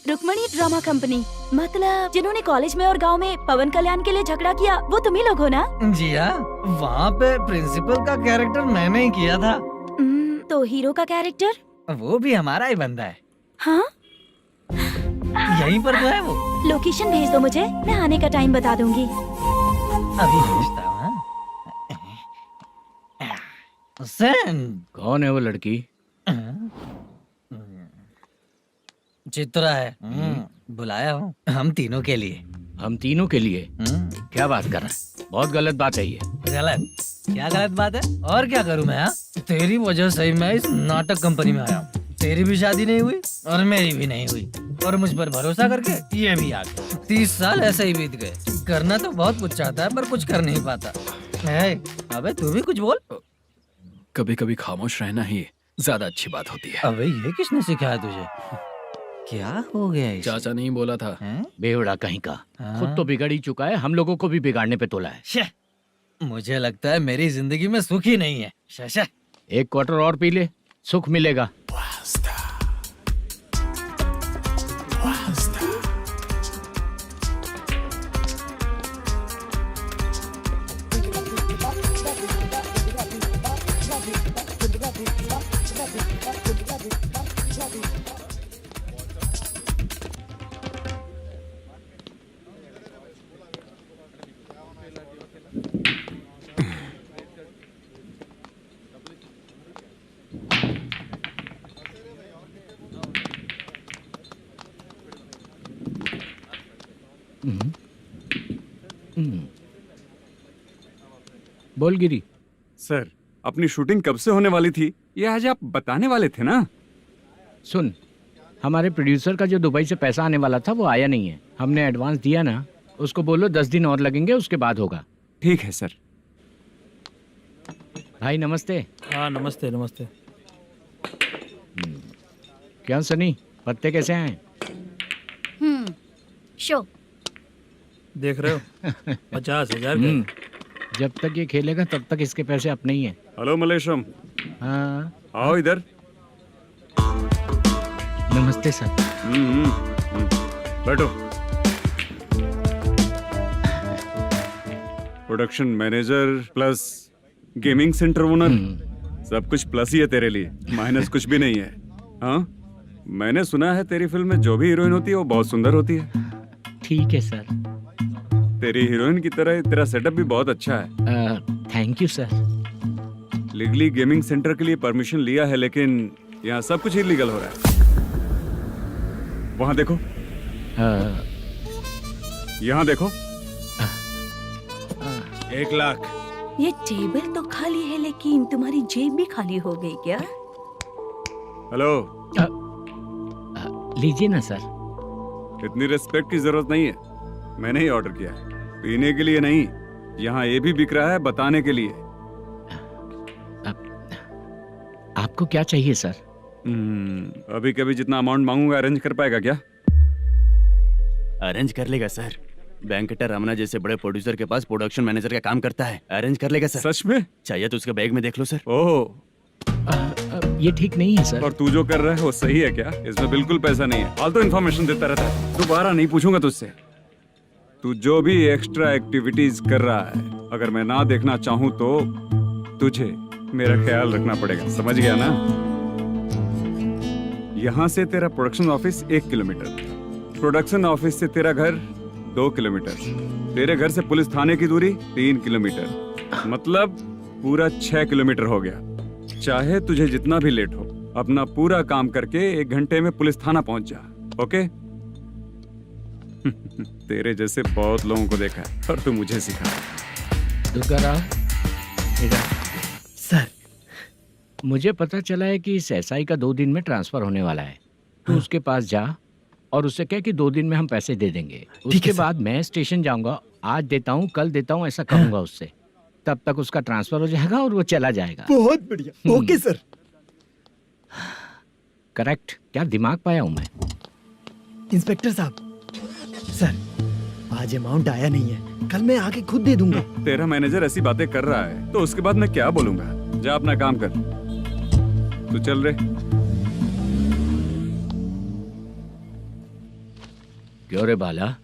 Rukmini drama company? मतलब जिन्होंने कॉलेज में और गांव में पवन कल्याण के लिए झगड़ा किया, वो तुम ही लोग हो ना? जी हाँ, वहाँ पे प्रिंसिपल का कैरेक्टर मैंने ही किया था। तो हीरो का कैरेक्टर? वो भी हमारा ही बंदा है। हाँ? यहीं पर तो है वो। लोकेशन भेज दो मुझे, मैं आने का टाइम बता दूंगी। अभी भेजता हूँ। कौन है वो लड़की? चित्रा है। बुलाया हूँ हम तीनों के लिए। हम तीनों के लिए? क्या बात कर रहा है? बहुत गलत बात है ये। गलत? क्या गलत बात है? और क्या करूँ मैं? तेरी वजह से ही मैं इस नाटक कंपनी में आया हूँ। तेरी भी शादी नहीं हुई और मेरी भी नहीं हुई, और मुझ पर भरोसा करके ये भी आ गया। 30 साल ऐसे ही बीत गए। करना तो बहुत कुछ चाहता है पर कुछ कर नहीं पाता। अबे तू भी कुछ बोल। कभी कभी खामोश रहना ही ज्यादा अच्छी बात होती है। अबे ये किसने सिखाया तुझे? क्या हो गया इसे? चाचा नहीं बोला था। बेवड़ा कहीं का। खुद तो बिगड़ ही चुका है, हम लोगों को भी बिगाड़ने पे तोला है। मुझे लगता है मेरी जिंदगी में सुख ही नहीं है। शशा, 1 क्वार्टर और पी ले, सुख मिलेगा। बोल गिरी। सर, अपनी शूटिंग कब से होने वाली थी ये आज आप बताने वाले थे ना? सुन, हमारे प्रोड्यूसर का जो दुबई से पैसा आने वाला था वो आया नहीं है। हमने एडवांस दिया ना, उसको बोलो 10 दिन और लगेंगे, उसके बाद होगा। ठीक है सर। भाई नमस्ते। हाँ नमस्ते नमस्ते। क्या सनी, पत्ते कैसे हैं? शो देख रहे हो 50,000 का। जब तक ये खेलेगा तब तक इसके पैसे अपने ही हैं। हेलो मलेशम। हाँ आओ इधर। नमस्ते सर। बैठो। Production manager plus gaming centre owner, सब कुछ प्लस ही है तेरे लिए, माइनस कुछ भी नहीं है। हाँ, मैंने सुना है तेरी फिल्म में जो भी हीरोइन होती है वो बहुत सुंदर होती है। ठीक है सर। तेरी हीरोइन की तरह तेरा सेटअप भी बहुत अच्छा है। Thank you sir. Legally gaming centre के लिए परमिशन लिया है, लेकिन यहाँ सब कुछ इलीगल हो रहा है। वहाँ देखो, यहाँ देखो। 1 लाख। ये टेबल तो खाली है लेकिन तुम्हारी जेब भी खाली हो गई क्या? हेलो। लीजिए ना सर। इतनी रिस्पेक्ट की जरूरत नहीं है, मैंने ही ऑर्डर किया है, पीने के लिए नहीं। यहाँ ये भी बिक रहा है बताने के लिए। आपको क्या चाहिए सर? अभी कभी जितना अमाउंट मांगूंगा अरेंज कर पाएगा क्या? अरेंज कर लेगा सर। वेंकटर रमना जैसे बड़े प्रोड्यूसर के पास प्रोडक्शन मैनेजर का काम करता है, अरेंज कर लेगा सर। सच में? चाहिए तो उसके बैग में देख लो सर। ओह, ये ठीक नहीं है सर। और तू जो कर रहा है वो सही है क्या? इसमें बिल्कुल पैसा नहीं है, फालतू इन्फॉर्मेशन देता रहता है। दोबारा नहीं पूछूंगा तुझसे। तू जो भी एक्स्ट्रा एक्टिविटीज कर रहा है, अगर मैं ना देखना चाहूँ तो तुझे मेरा ख्याल रखना पड़ेगा, समझ गया ना? यहाँ से तेरा production office 1 kilometre, production office से तेरा घर 2 किलोमीटर, तेरे घर से पुलिस थाने की दूरी 3 किलोमीटर, मतलब पूरा 6 किलोमीटर हो गया। चाहे तुझे जितना भी लेट हो, अपना पूरा काम करके 1 घंटे में पुलिस थाना पहुंच जा, ओके? तेरे जैसे बहुत लोगों को देखा है और तू मुझे सिखा। सर, मुझे पता चला है कि इस एसआई का 2 दिन में ट्रांसफर होने वाला है। तो उसके पास जा और उससे कह कि 2 दिन में हम पैसे दे देंगे। उसके बाद मैं स्टेशन जाऊंगा, आज देता हूँ कल देता हूँ ऐसा कहूंगा उससे। तब तक उसका ट्रांसफर हो जाएगा और वो चला जाएगा। बहुत बढ़िया, ओके सर। करेक्ट। क्या दिमाग पाया हूँ मैं। इंस्पेक्टर साहब, सर आज अमाउंट आया नहीं है, कल मैं आके खुद दे दूंगा। तेरा मैनेजर ऐसी बातें कर रहा है तो उसके बाद मैं क्या बोलूंगा? जा अपना काम कर। तू चल रे। क्यों रे बाला,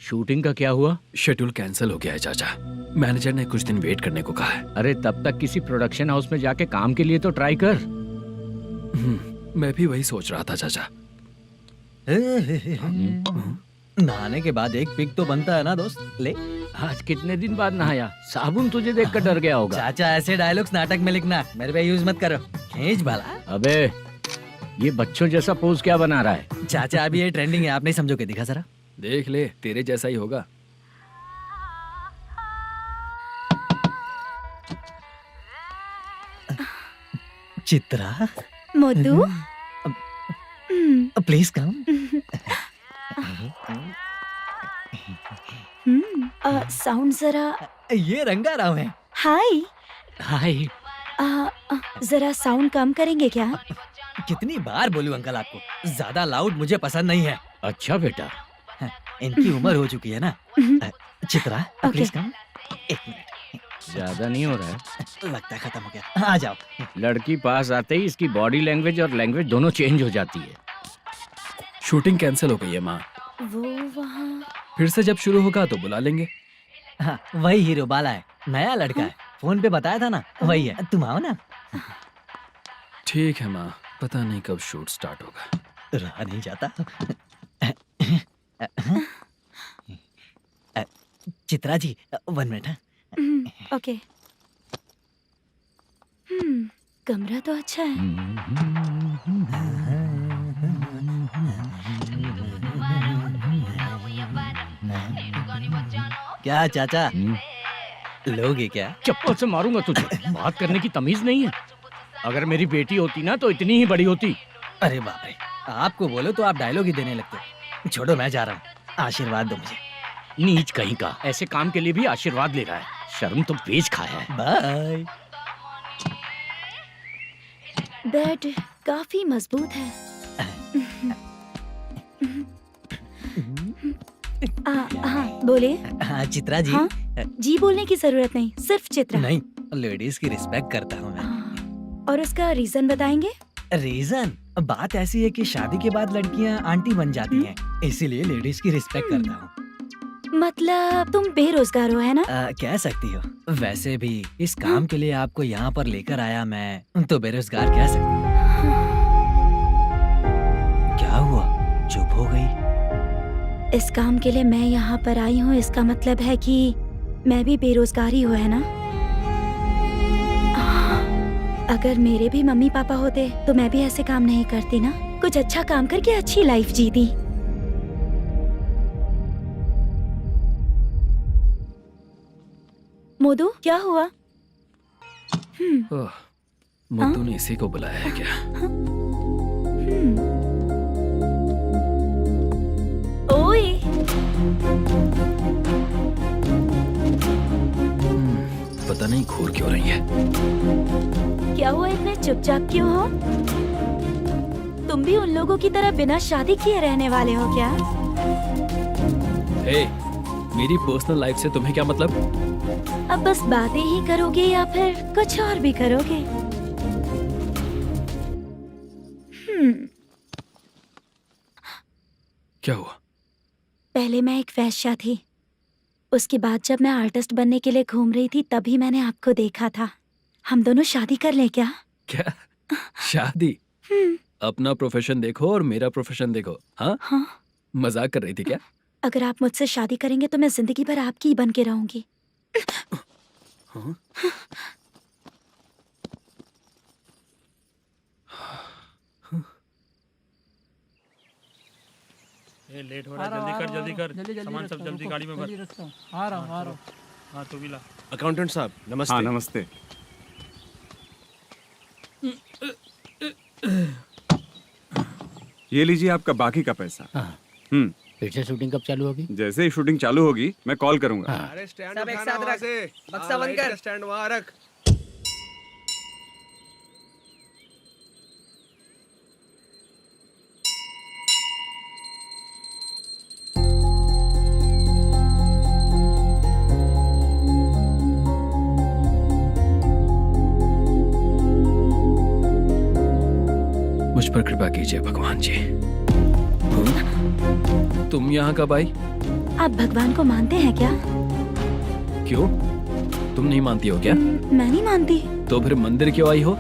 शूटिंग का क्या हुआ? शेड्यूल कैंसिल हो गया है चाचा, मैनेजर ने कुछ दिन वेट करने को कहा है। अरे तब तक किसी प्रोडक्शन हाउस में जाके काम के लिए तो ट्राई कर। मैं भी वही सोच रहा था चाचा। नहाने के बाद एक पिक तो बनता है ना दोस्त। ले, आज कितने दिन बाद नहाया? साबुन तुझे देखकर डर गया होगा। चाचा ऐसे डायलॉग्स नाटक में लिखना, मेरे पे यूज मत करो। खींच बाला। अबे ये बच्चों जैसा पोज क्या बना रहा है? चाचा अभी ये ट्रेंडिंग है, आप नहीं समझोगे। दिखा जरा। देख ले, तेरे जैसा ही होगा। Chitra, Modu, please come. Sound जरा। ये रंगाराव है। हाय। हाय। जरा साउंड कम करेंगे क्या? कितनी बार बोलूं अंकल आपको, ज्यादा लाउड मुझे पसंद नहीं है। अच्छा बेटा, इनकी उम्र हो चुकी है ना। Chitra, please come. 1 मिनट। ज्यादा नहीं हो रहा है? लगता है खत्म हो गया। आ जाओ। लड़की पास आते ही इसकी बॉडी लैंग्वेज और लैंग्वेज दोनों चेंज हो जाती है। शूटिंग कैंसिल हो गई है माँ। वो वहाँ। फिर से जब शुरू होगा तो बुला लेंगे। हाँ, वही हीरो बाला है, नया लड़का है। फोन पे बताया था ना, वही है। तुम आओ ना। ठीक है माँ, पता नहीं कब शूट स्टार्ट होगा। रहा नहीं जाता। चित्रा जी 1 मिनट। ओके। कमरा तो अच्छा है। क्या चाचा लोगे क्या? चप्पल से मारूंगा तुझे। बात करने की तमीज नहीं है। अगर मेरी बेटी होती ना तो इतनी ही बड़ी होती। अरे बाप रे, आपको बोलो तो आप डायलॉग ही देने लगते। छोड़ो, मैं जा रहा हूँ, आशीर्वाद दो मुझे। नीच कहीं का, ऐसे काम के लिए भी आशीर्वाद ले रहा है। शर्म तो पेच खाया है। बाय। बेड काफी मजबूत है। हाँ बोले। हाँ चित्रा जी। हाँ? जी बोलने की जरूरत नहीं, सिर्फ चित्रा। नहीं, लेडीज की रिस्पेक्ट करता हूँ मैं। और उसका रीजन बताएंगे? रीजन बात ऐसी है कि शादी के बाद लड़कियाँ आंटी बन जाती हैं, इसीलिए लेडीज की रिस्पेक्ट करता हूँ। मतलब तुम बेरोजगार हो, है ना? कह सकती हो। वैसे भी इस काम के लिए आपको यहाँ पर लेकर आया मैं, तो बेरोजगार कह सकती हूँ। क्या हुआ, चुप हो गई? इस काम के लिए मैं यहाँ पर आई हूँ, इसका मतलब है कि मैं भी बेरोजगार ही हूँ, है ना? अगर मेरे भी मम्मी पापा होते तो मैं भी ऐसे काम नहीं करती ना। कुछ अच्छा काम करके अच्छी लाइफ जीती। मोदू, क्या हुआ? मुद्दू ने इसी को बुलाया है क्या? ओए। पता नहीं घूर क्यों रही है। क्या हुआ, इतने चुपचाप क्यों हो? तुम भी उन लोगों की तरह बिना शादी किए रहने वाले हो क्या? हे, मेरी पर्सनल लाइफ से तुम्हें क्या मतलब? अब बस बातें ही करोगे या फिर कुछ और भी करोगे? क्या हुआ? पहले मैं एक वेश्या थी, उसके बाद जब मैं आर्टिस्ट बनने के लिए घूम रही थी तभी मैंने आपको देखा था। हम दोनों शादी कर ले क्या? क्या शादी? अपना प्रोफेशन देखो और मेरा प्रोफेशन देखो। हाँ? हाँ। मजाक कर रही थी क्या? अगर आप मुझसे शादी करेंगे तो मैं जिंदगी भर आपकी ही बन के रहूंगी। हाँ? ये लेट हो रहा है, जल्दी कर। सामान सब जल्दी गाड़ी में भर। आ रहा हूँ। हाँ तो भी ला। अकाउंटेंट साहब नमस्ते। हाँ नमस्ते। ये लीजिए आपका बाकी का पैसा। फिर से शूटिंग कब चालू होगी? जैसे ही शूटिंग चालू होगी मैं कॉल करूंगा। अरे स्टैंड सब एक साथ रख, बक्सा बंद कर। स्टैंड वहाँ रख। मुझ पर कृपा कीजिए भगवान जी। तुम यहाँ कब आई? आप भगवान को मानते हैं क्या? क्यों? तुम नहीं मानती हो क्या? मैं नहीं मानती। तो फिर मंदिर क्यों आई हो?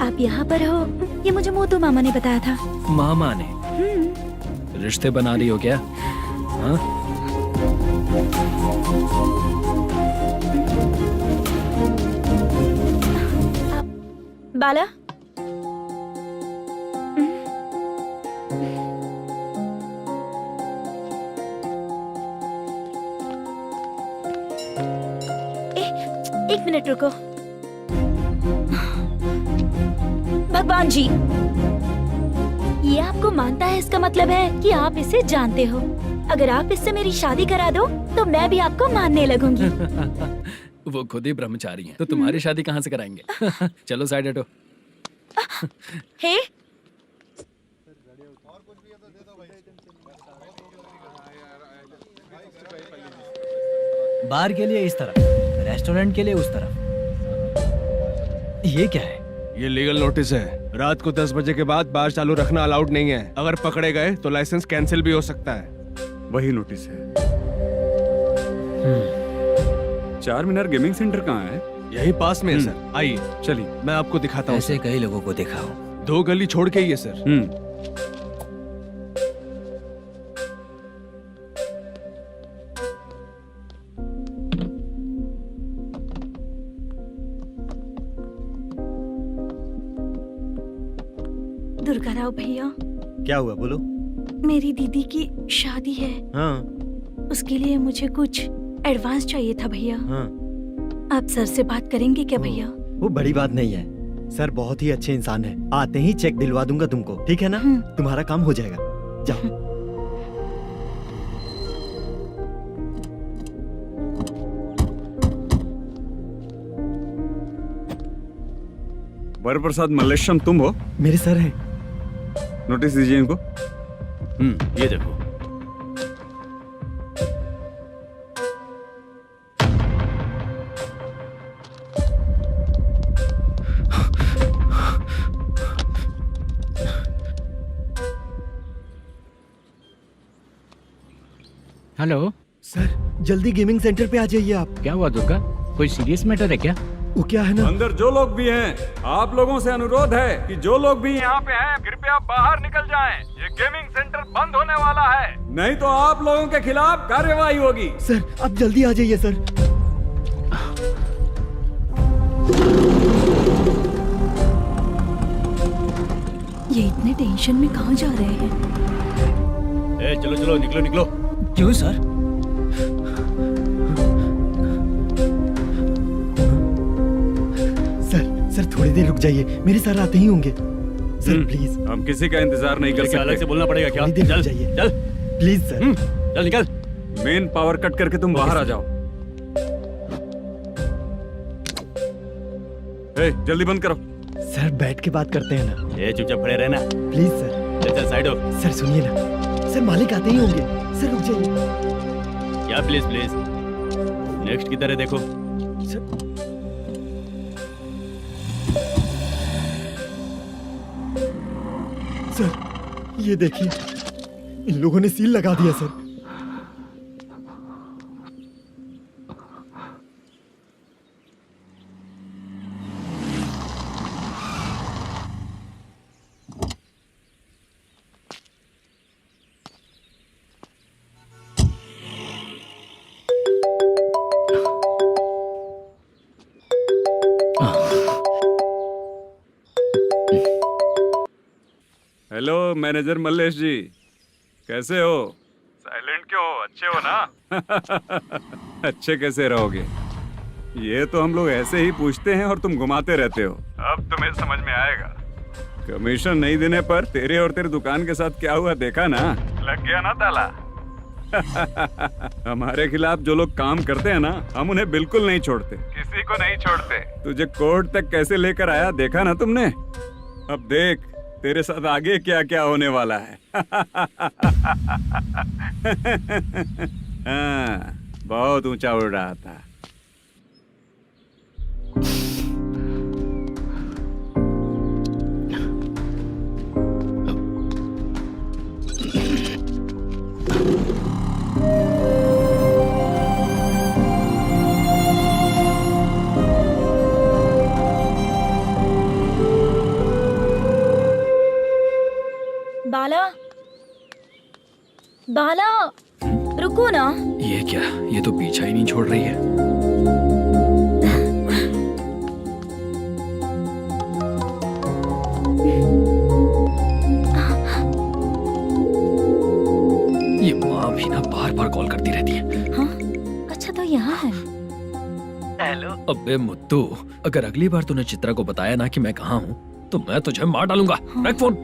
आप यहाँ पर हो ये मुझे मोदू मामा ने बताया था। मामा ने? रिश्ते बना रही हो क्या? हाँ? बाला, एक मिनट रुको। भगवान जी, ये आपको मानता है, इसका मतलब है कि आप इसे जानते हो। अगर आप इससे मेरी शादी करा दो तो मैं भी आपको मानने लगूंगी। वो खुद ही ब्रह्मचारी हैं, तो तुम्हारी शादी कहाँ से कराएंगे? चलो साइड हटो। हे, बार के लिए इस तरफ, रेस्टोरेंट के लिए उस तरफ। ये क्या है? ये लीगल नोटिस है। रात को 10 बजे के बाद बार चालू रखना अलाउड नहीं है। अगर पकड़े गए तो लाइसेंस कैंसिल भी हो सकता है। वही नोटिस है। चार मीनार गेमिंग सेंटर कहाँ है? यही पास में है सर। आइए चलिए मैं आपको दिखाता हूँ। ऐसे कई लोगों को देखा हूँ। 2 गली छोड़ के ही है सर। दुर्गा राव भैया, क्या हुआ बोलो। मेरी दीदी की शादी है। हाँ उसके लिए मुझे कुछ एडवांस चाहिए था भैया। हाँ। आप सर से बात करेंगे क्या भैया? वो बड़ी बात नहीं है, सर बहुत ही अच्छे इंसान है। आते ही चेक दिलवा दूंगा तुमको, ठीक है ना? तुम्हारा काम हो जाएगा, जाओ। वरप्रसाद मल्लेश्वरम तुम हो? मेरे सर हैं। नोटिस दीजिए इनको। ये देखो। हेलो सर, जल्दी गेमिंग सेंटर पे आ जाइए आप। क्या हुआ दुर्गा? कोई सीरियस मैटर है क्या? वो क्या है ना, अंदर जो लोग भी हैं, आप लोगों से अनुरोध है कि जो लोग भी यहाँ पे हैं, कृपया बाहर निकल जाएं। ये गेमिंग सेंटर बंद होने वाला है, नहीं तो आप लोगों के खिलाफ कार्यवाही होगी। सर आप जल्दी आ जाइए सर। ये इतने टेंशन में कहाँ जा रहे हैं? चलो चलो निकलो निकलो। क्यों सर? सर थोड़ी देर रुक जाइए, मेरे सर आते ही होंगे। Sir please. हम किसी का इंतजार नहीं कर सकते। अलग से बोलना पड़ेगा क्या? थोड़ी देर चल रुक जाइए चल प्लीज सर। चल निकल। मेन पावर कट करके तुम बाहर आ जाओ। जल्दी बंद करो। सर बैठ के बात करते हैं ना। ये चुपचाप खड़े रहना। Please sir. चल चल साइड हो। सर सुनिए ना, सर मालिक आते ही होंगे। सर रुक जाइए। क्या प्लीज प्लीज? नेक्स्ट किधर है देखो। सर ये देखिए, इन लोगों ने सील लगा दिया सर। हेलो मैनेजर मल्लेश जी, कैसे हो? साइलेंट क्यों हो? अच्छे हो ना? अच्छे कैसे रहोगे? ये तो हम लोग ऐसे ही पूछते हैं और तुम घुमाते रहते हो। अब तुम्हें समझ में आएगा। कमीशन नहीं देने पर तेरे और तेरी दुकान के साथ क्या हुआ देखा ना? लग गया ना ताला। हमारे खिलाफ जो लोग काम करते हैं ना, हम उन्हें बिल्कुल नहीं छोड़ते, किसी को नहीं छोड़ते। तुझे कोर्ट तक कैसे लेकर आया देखा ना तुमने? अब देख तेरे साथ आगे क्या क्या होने वाला है। हाँ, बहुत ऊंचा उड़ रहा था। बाला, बाला, रुको ना। ये क्या? ये तो पीछा ही नहीं छोड़ रही है। ये माँ भी ना बार बार कॉल करती रहती है। हाँ? अच्छा तो यहाँ है। हेलो। अबे मुत्तू, अगर अगली बार तूने चित्रा को बताया ना कि मैं कहाँ हूँ, तो मैं तुझे मार डालूंगा। रख फोन।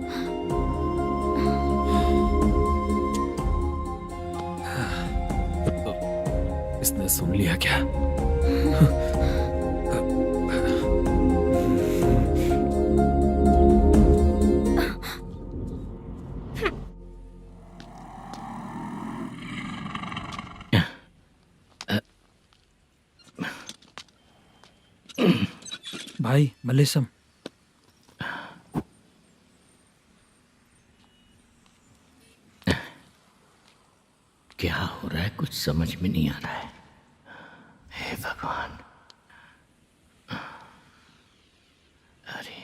इसने सुन लिया क्या? भाई मल्लेशम, क्या हो रहा है? कुछ समझ में नहीं आ रहा है। हे भगवान। अरे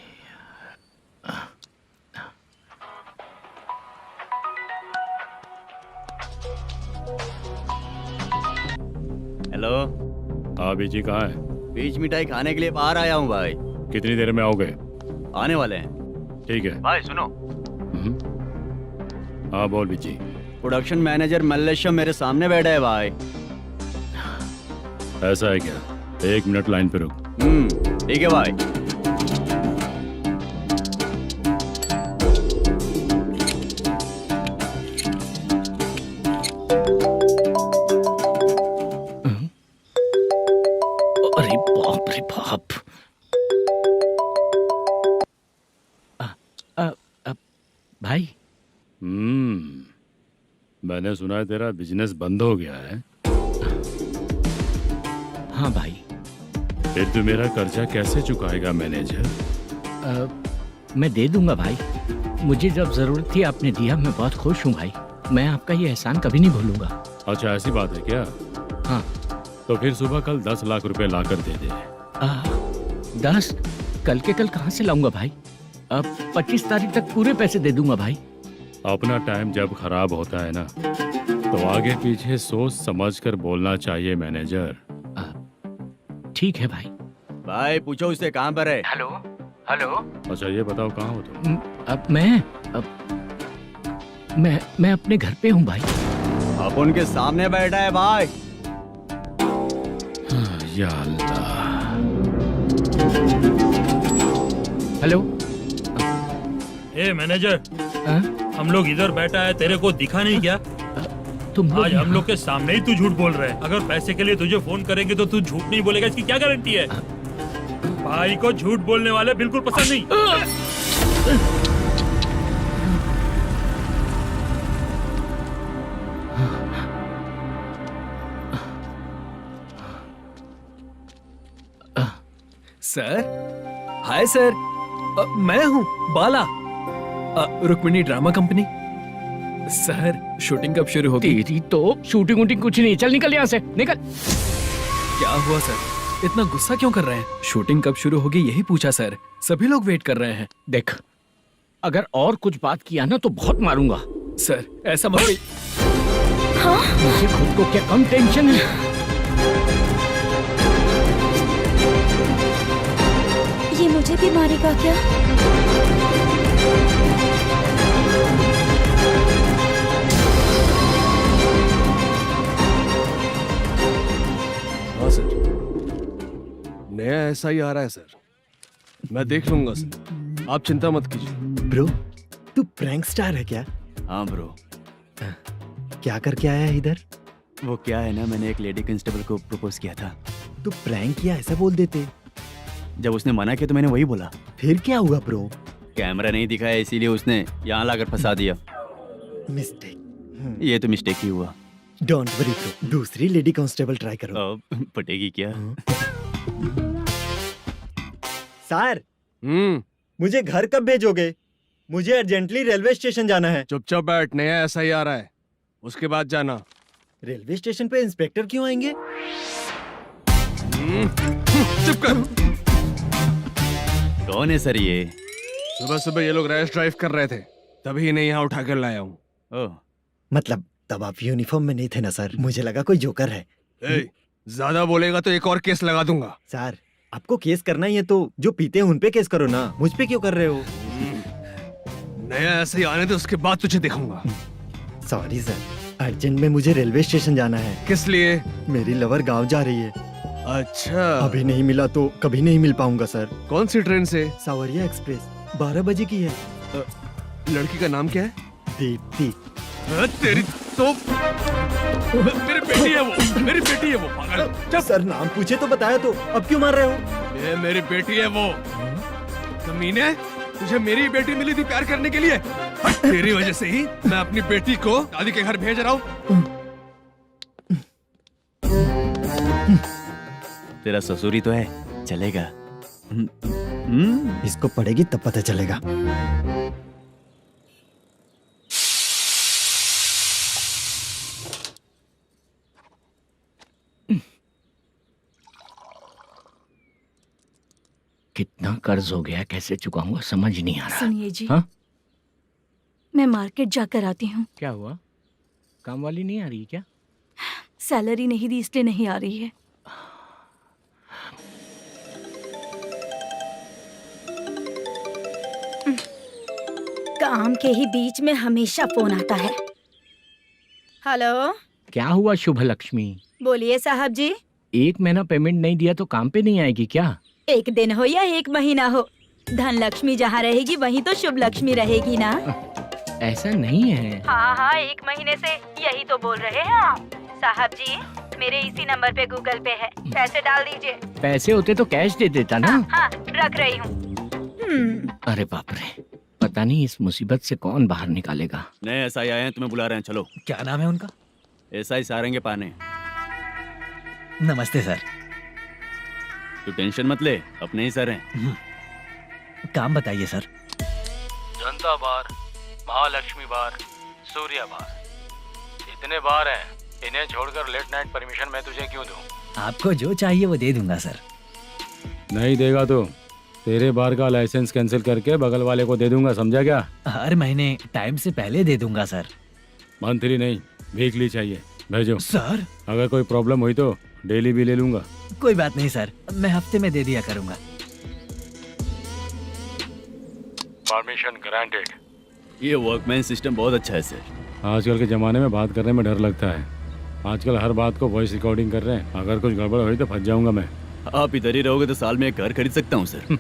हेलो। हाँ बीजी कहाँ है? बीच मिठाई खाने के लिए बाहर आया हूँ भाई। कितनी देर में आओगे? आने वाले हैं। ठीक है। भाई सुनो। हाँ बोल बीजी। प्रोडक्शन मैनेजर मल्लेशम मेरे सामने बैठा है भाई। ऐसा है क्या? 1 मिनट लाइन पे रुक। ठीक है भाई। अरे बाप रे बाप। भाई मैंने सुना है तेरा बिजनेस बंद हो गया है। हाँ भाई। फिर तू मेरा कर्जा कैसे चुकाएगा मैनेजर? मैं दे दूंगा भाई। मुझे जब जरूरत थी आपने दिया, मैं बहुत खुश हूँ भाई। मैं आपका ये एहसान कभी नहीं भूलूंगा। अच्छा ऐसी बात है क्या? हाँ। तो फिर सुबह कल 10 लाख रुपए लाकर दे दे। 10? कल के कल कहाँ से लाऊंगा भाई? अब 25 तारीख तक पूरे पैसे दे दूंगा भाई। अपना टाइम जब खराब होता है ना, तो आगे पीछे सोच समझ कर बोलना चाहिए मैनेजर। ठीक है भाई। भाई पूछो उससे कहाँ पर है। Hello hello. अच्छा ये बताओ कहाँ हो तुम? अब मैं अपने घर पे हूँ भाई। अब उनके सामने बैठा है भाई। या अल्लाह। हेलो। ए मैनेजर, हम लोग इधर बैठा है, तेरे को दिखा नहीं क्या? तुम आज हम लोग के सामने ही तू झूठ बोल रहा है। अगर पैसे के लिए तुझे फोन करेंगे तो तू झूठ नहीं बोलेगा, इसकी क्या गारंटी है? भाई को झूठ बोलने वाले बिल्कुल पसंद नहीं। सर, हाय सर, मैं हूँ Bala, Rukmini drama company. Sir shooting कब शुरू होगी? तेरी तो शूटिंग वूटिंग कुछ नहीं। चल निकल यहाँ से, निकल। क्या हुआ सर, इतना गुस्सा क्यों कर रहे हैं? शूटिंग कब शुरू होगी यही पूछा सर, सभी लोग वेट कर रहे हैं। देख, अगर और कुछ बात किया ना तो बहुत मारूंगा। सर ऐसा मत। हाँ? मुझे खुद को क्या कम टेंशन है? ये मुझे भी मारेगा क्या? हाँ सर, नया ऐसा ही आ रहा है सर, मैं देख लूंगा सर, आप चिंता मत कीजिए। ब्रो, तू प्रैंक स्टार है क्या? हाँ ब्रो। क्या करके आया है इधर? वो क्या है ना, मैंने एक लेडी कांस्टेबल को प्रपोज किया था। तू प्रैंक किया ऐसा बोल देते। जब उसने मना किया तो मैंने वही बोला। फिर क्या हुआ ब्रो? कैमरा नहीं दिखाया इसीलिए उसने यहाँ लाकर फंसा दिया। मिस्टेक। ये तो मिस्टेक ही हुआ। डोंट वरी ब्रो, दूसरी लेडी कांस्टेबल ट्राई करो। पटेगी क्या? सर, मुझे घर कब भेजोगे? मुझे अर्जेंटली रेलवे स्टेशन जाना है। चुपचाप बैठ, नया ऐसा ही आ रहा है, उसके बाद जाना। रेलवे स्टेशन पे इंस्पेक्टर क्यों आएंगे? चुप कर। कौन है सर ये? सुबह सुबह ये लोग रैश ड्राइव कर रहे थे, तभी इन्हें यहाँ उठा कर लाया हूँ। मतलब तब आप यूनिफॉर्म में नहीं थे ना सर, मुझे लगा कोई जोकर है। ज्यादा बोलेगा तो एक और केस लगा दूंगा। सर, आपको केस करना ही है तो जो पीते हैं उन पे केस करो ना, मुझ पे क्यों कर रहे हो? नया ऐसे ही आने दो, उसके बाद तुझे दिखाऊंगा। सॉरी सर, अर्जेंट में मुझे रेलवे स्टेशन जाना है। किस लिए? मेरी लवर गांव जा रही है। अच्छा, अभी नहीं मिला तो कभी नहीं मिल पाऊंगा सर। कौन सी ट्रेन से? सावरिया एक्सप्रेस, 12 बजे की है। लड़की का नाम क्या है? दीप्ति। तेरी तो मेरी बेटी है वो, मेरी बेटी है वो, पागल। सर नाम पूछे तो बताया तो, अब क्यों मार रहे हो? ये मेरी बेटी है वो। कमीने, तुझे मेरी बेटी मिली थी प्यार करने के लिए, तेरी वजह से ही मैं अपनी बेटी को दादी के घर भेज रहा हूँ। तेरा ससुरी तो है, चलेगा। इसको पड़ेगी तब पता चलेगा। कितना कर्ज हो गया, कैसे चुकाऊंगा समझ नहीं आ रहा। सुनिए जी, हाँ? मैं मार्केट जाकर आती हूँ। क्या हुआ? काम वाली नहीं आ रही क्या? सैलरी नहीं दी इसलिए नहीं आ रही है। काम के ही बीच में हमेशा फोन आता है। हेलो, क्या हुआ शुभ लक्ष्मी? बोलिए साहब जी। 1 महीना पेमेंट नहीं दिया तो काम पे नहीं आएगी क्या? 1 दिन हो या 1 महीना हो, धन लक्ष्मी जहाँ रहेगी वहीं तो शुभ लक्ष्मी रहेगी ना। ऐसा नहीं है। हाँ, 1 महीने से यही तो बोल रहे हैं आप। साहब जी, मेरे इसी नंबर पे गूगल पे है, पैसे डाल दीजिए। पैसे होते तो कैश दे देता ना। हाँ, रख रही हूँ। अरे बाप रे, पता नहीं इस मुसीबत से कौन बाहर निकालेगा। नए एसआई आए हैं, तुम्हें बुला रहे हैं, चलो। क्या नाम है उनका? एसआई सारंगे पाने। नमस्ते सर। तू टेंशन मत ले, अपने ही सर हैं। काम बताइए सर। जनता बार, महालक्ष्मी बार, सूर्या बार, इतने बार हैं। इन्हें छोड़कर लेट नाइट परमिशन मैं तुझे क्यों दूं? आपको जो चाहिए वो दे दूंगा सर। नहीं देगा तो तेरे बार का लाइसेंस कैंसिल करके बगल वाले को दे दूंगा, समझा क्या? हर महीने टाइम से पहले दे दूंगा सर। मंथली नहीं, वीकली चाहिए, भेजो। सर अगर कोई प्रॉब्लम हुई तो डेली भी ले लूंगा। कोई बात नहीं सर, मैं हफ्ते में दे दिया करूंगा। Permission granted. ये वर्कमैन सिस्टम बहुत अच्छा है सर। आजकल के ज़माने में बात करने में डर लगता है। आजकल हर बात को वॉइस रिकॉर्डिंग कर रहे हैं। अगर कुछ गड़बड़ हुई तो फंस जाऊंगा मैं। आप इधर ही रहोगे तो साल में 1 घर खरीद सकता हूँ सर।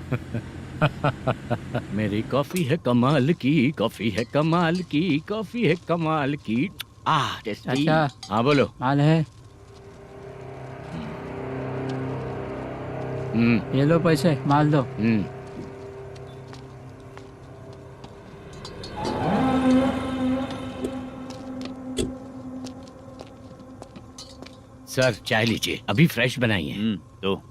मेरी कॉफी है कमाल की, कॉफी है कमाल की, कॉफी है कमाल की। टेस्टी। अच्छा। हाँ बोलो। माल है, ये लो पैसे, माल दो। सर चाय लीजिए, अभी फ्रेश बनाई है। तो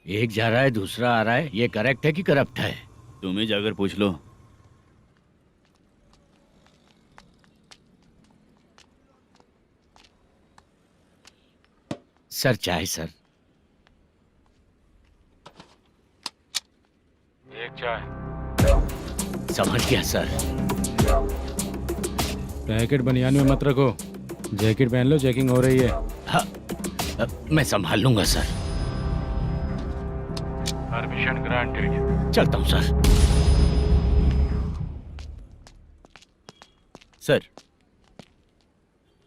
एक जा रहा है दूसरा आ रहा है, ये करेक्ट है कि करप्ट है? तुम ही जाकर पूछ लो। सर चाय सर। एक चाय। समझ गया सर। पैकेट बनियान में मत रखो, जैकेट पहन लो, चेकिंग हो रही है। हाँ, मैं संभाल लूंगा सर। Permission granted. चलता हूँ सर। सर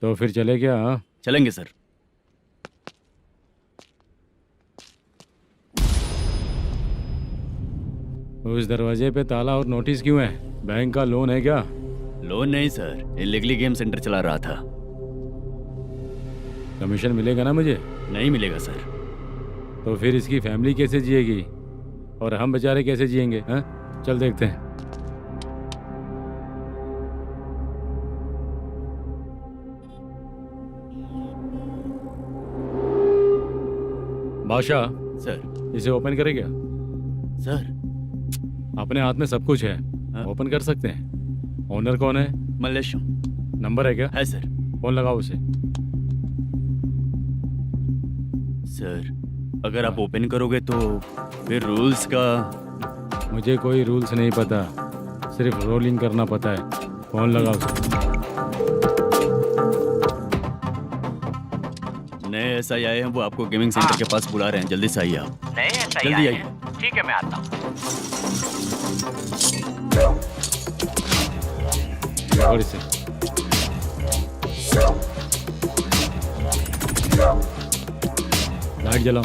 तो फिर चले क्या? हाँ? चलेंगे सर। उस दरवाजे पे ताला और नोटिस क्यों है? बैंक का लोन है क्या? लोन नहीं सर, इलीगली गेम सेंटर चला रहा था। कमीशन मिलेगा ना मुझे? नहीं मिलेगा सर। तो फिर इसकी फैमिली कैसे जिएगी और हम बेचारे कैसे जिएंगे? हाँ, चल देखते हैं। बादशाह सर। इसे ओपन करे क्या? सर अपने हाथ में सब कुछ है, हाँ? ओपन कर सकते हैं। ओनर कौन है? मल्लेशम। नंबर है क्या? है सर। फोन लगाओ उसे। सर अगर आप ओपन करोगे तो फिर रूल्स का। मुझे कोई रूल्स नहीं पता, सिर्फ रोलिंग करना पता है। फोन लगाओ उसे। नए एसआई आए हैं, वो आपको गेमिंग सेंटर के पास बुला रहे हैं, जल्दी से आइए आप। नए एसआई जल्दी आए आइए। हैं। ठीक है मैं आता हूँ। पकड़ इसे। लाइट जलाओ।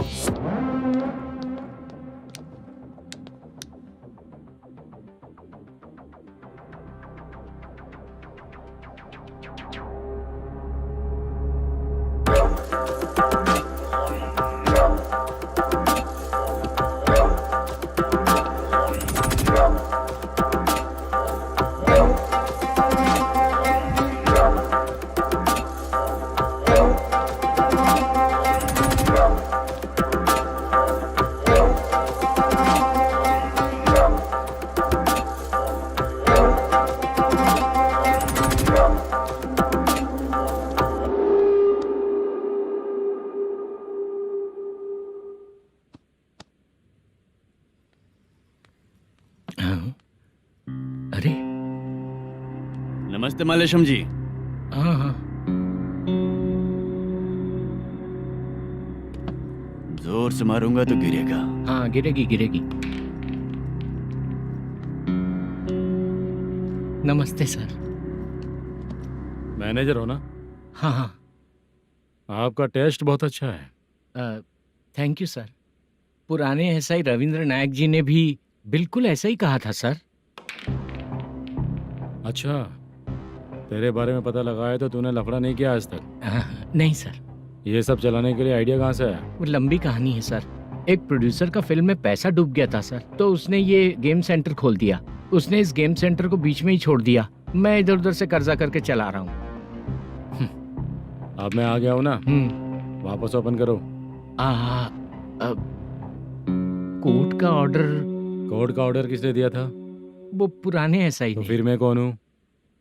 अरे नमस्ते मल्लेशम जी। हाँ हाँ। जोर से मारूंगा तो गिरेगा। हाँ गिरेगी गिरेगी। नमस्ते सर। मैनेजर हो ना? हाँ हाँ। आपका टेस्ट बहुत अच्छा है। Thank you sir. पुराने एसआई रविंद्र नायक जी ने भी बिल्कुल ऐसा ही कहा था सर। अच्छा, तेरे बारे में पता लगा है तो तूने लफड़ा नहीं किया आज तक? नहीं सर। ये सब चलाने के लिए आइडिया कहाँ से आया? वो लंबी कहानी है सर। एक प्रोड्यूसर का फिल्म में पैसा डूब गया था सर, तो उसने ये गेम सेंटर खोल दिया। उसने इस गेम सेंटर को बीच में ही छोड़ दिया। मैं इधर उधर से कर्जा करके चला रहा हूँ। अब मैं आ गया हूँ ना, वापस ओपन करो। कोर्ट का ऑर्डर। कोर्ट का ऑर्डर किसने दिया था? वो पुराने एसआई तो फिर मैं कौन हूँ?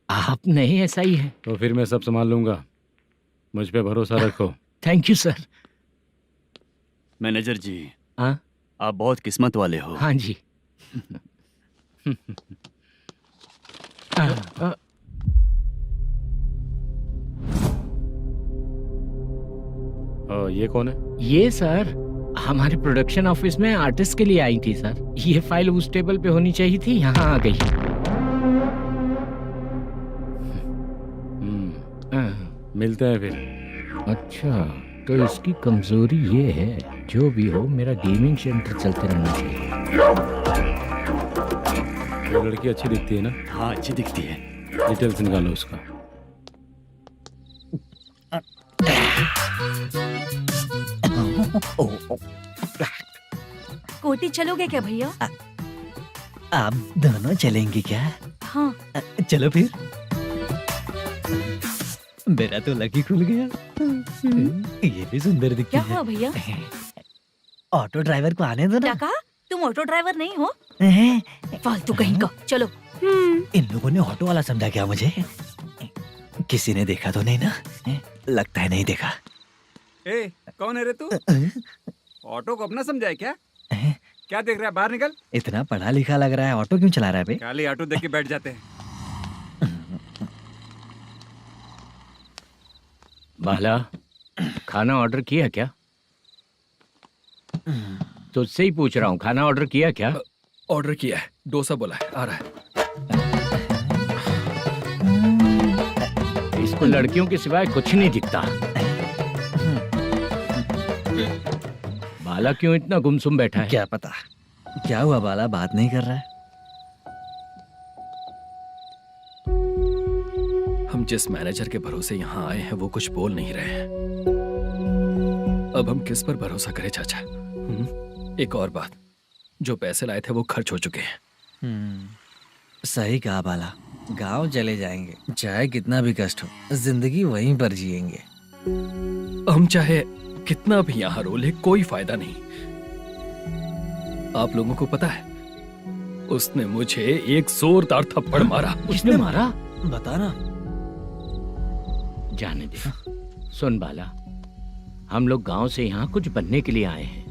आप नए एसआई हैं। तो फिर मैं सब संभाल लूंगा, मुझ पे भरोसा रखो। Thank you sir. मैनेजर जी, हाँ? आप बहुत किस्मत वाले हो। हाँ जी। ये कौन है? ये सर हमारे प्रोडक्शन ऑफिस में आर्टिस्ट के लिए आई थी सर। ये फाइल उस टेबल पे होनी चाहिए थी, यहाँ आ गई। मिलते हैं फिर। अच्छा, तो इसकी कमजोरी ये है, जो भी हो मेरा गेमिंग सेंटर चलते रहना चाहिए। वो लड़की अच्छी दिखती है ना? हाँ, अच्छी दिखती है। डिटेल्स निकालो उसका। कोटी चलोगे क्या भैया? आप दोनों चलेंगे क्या? हाँ। चलो फिर। मेरा तो लकी खुल गया। ये भी सुंदर दिखती क्या है। हुआ भैया? ऑटो ड्राइवर को आने दो क्या ना। कहा? तुम ऑटो ड्राइवर नहीं हो? फालतू कहीं का। चलो। इन लोगों ने ऑटो वाला समझा क्या मुझे? किसी ने देखा तो नहीं ना? लगता है नहीं देखा। ए, कौन है रे तू? ऑटो को अपना समझा है क्या? क्या देख रहा है? बाहर निकल। इतना पढ़ा लिखा लग रहा है, ऑटो क्यों चला रहा है बे? खाली ऑटो देख के बैठ जाते हैं। बाला, खाना ऑर्डर किया क्या? तुझसे ही पूछ रहा हूँ, खाना ऑर्डर किया क्या? ऑर्डर किया है, डोसा बोला है, आ रहा है। इसको लड़कियों के सिवाय कुछ नहीं दिखता। बाला क्यों इतना गुमसुम बैठा है? क्या पता क्या हुआ, बाला बात नहीं कर रहा है। हम जिस मैनेजर के भरोसे यहाँ आए हैं वो कुछ बोल नहीं रहे हैं। अब हम किस पर भरोसा करें चाचा? एक और बात, जो पैसे लाए थे वो खर्च हो चुके हैं। सही कहा बाला, गांव चले जाएंगे, चाहे कितना भी कष्ट हो, जिंदगी वहीं पर जिएंगे। हम चाहे कितना भी यहाँ रो ले, कोई फायदा नहीं। आप लोगों को पता है, उसने मुझे एक जोरदार थप्पड़ मारा। उसने मारा? बता ना। जाने दे। सुन बाला, हम लोग गांव से यहाँ कुछ बनने के लिए आए हैं।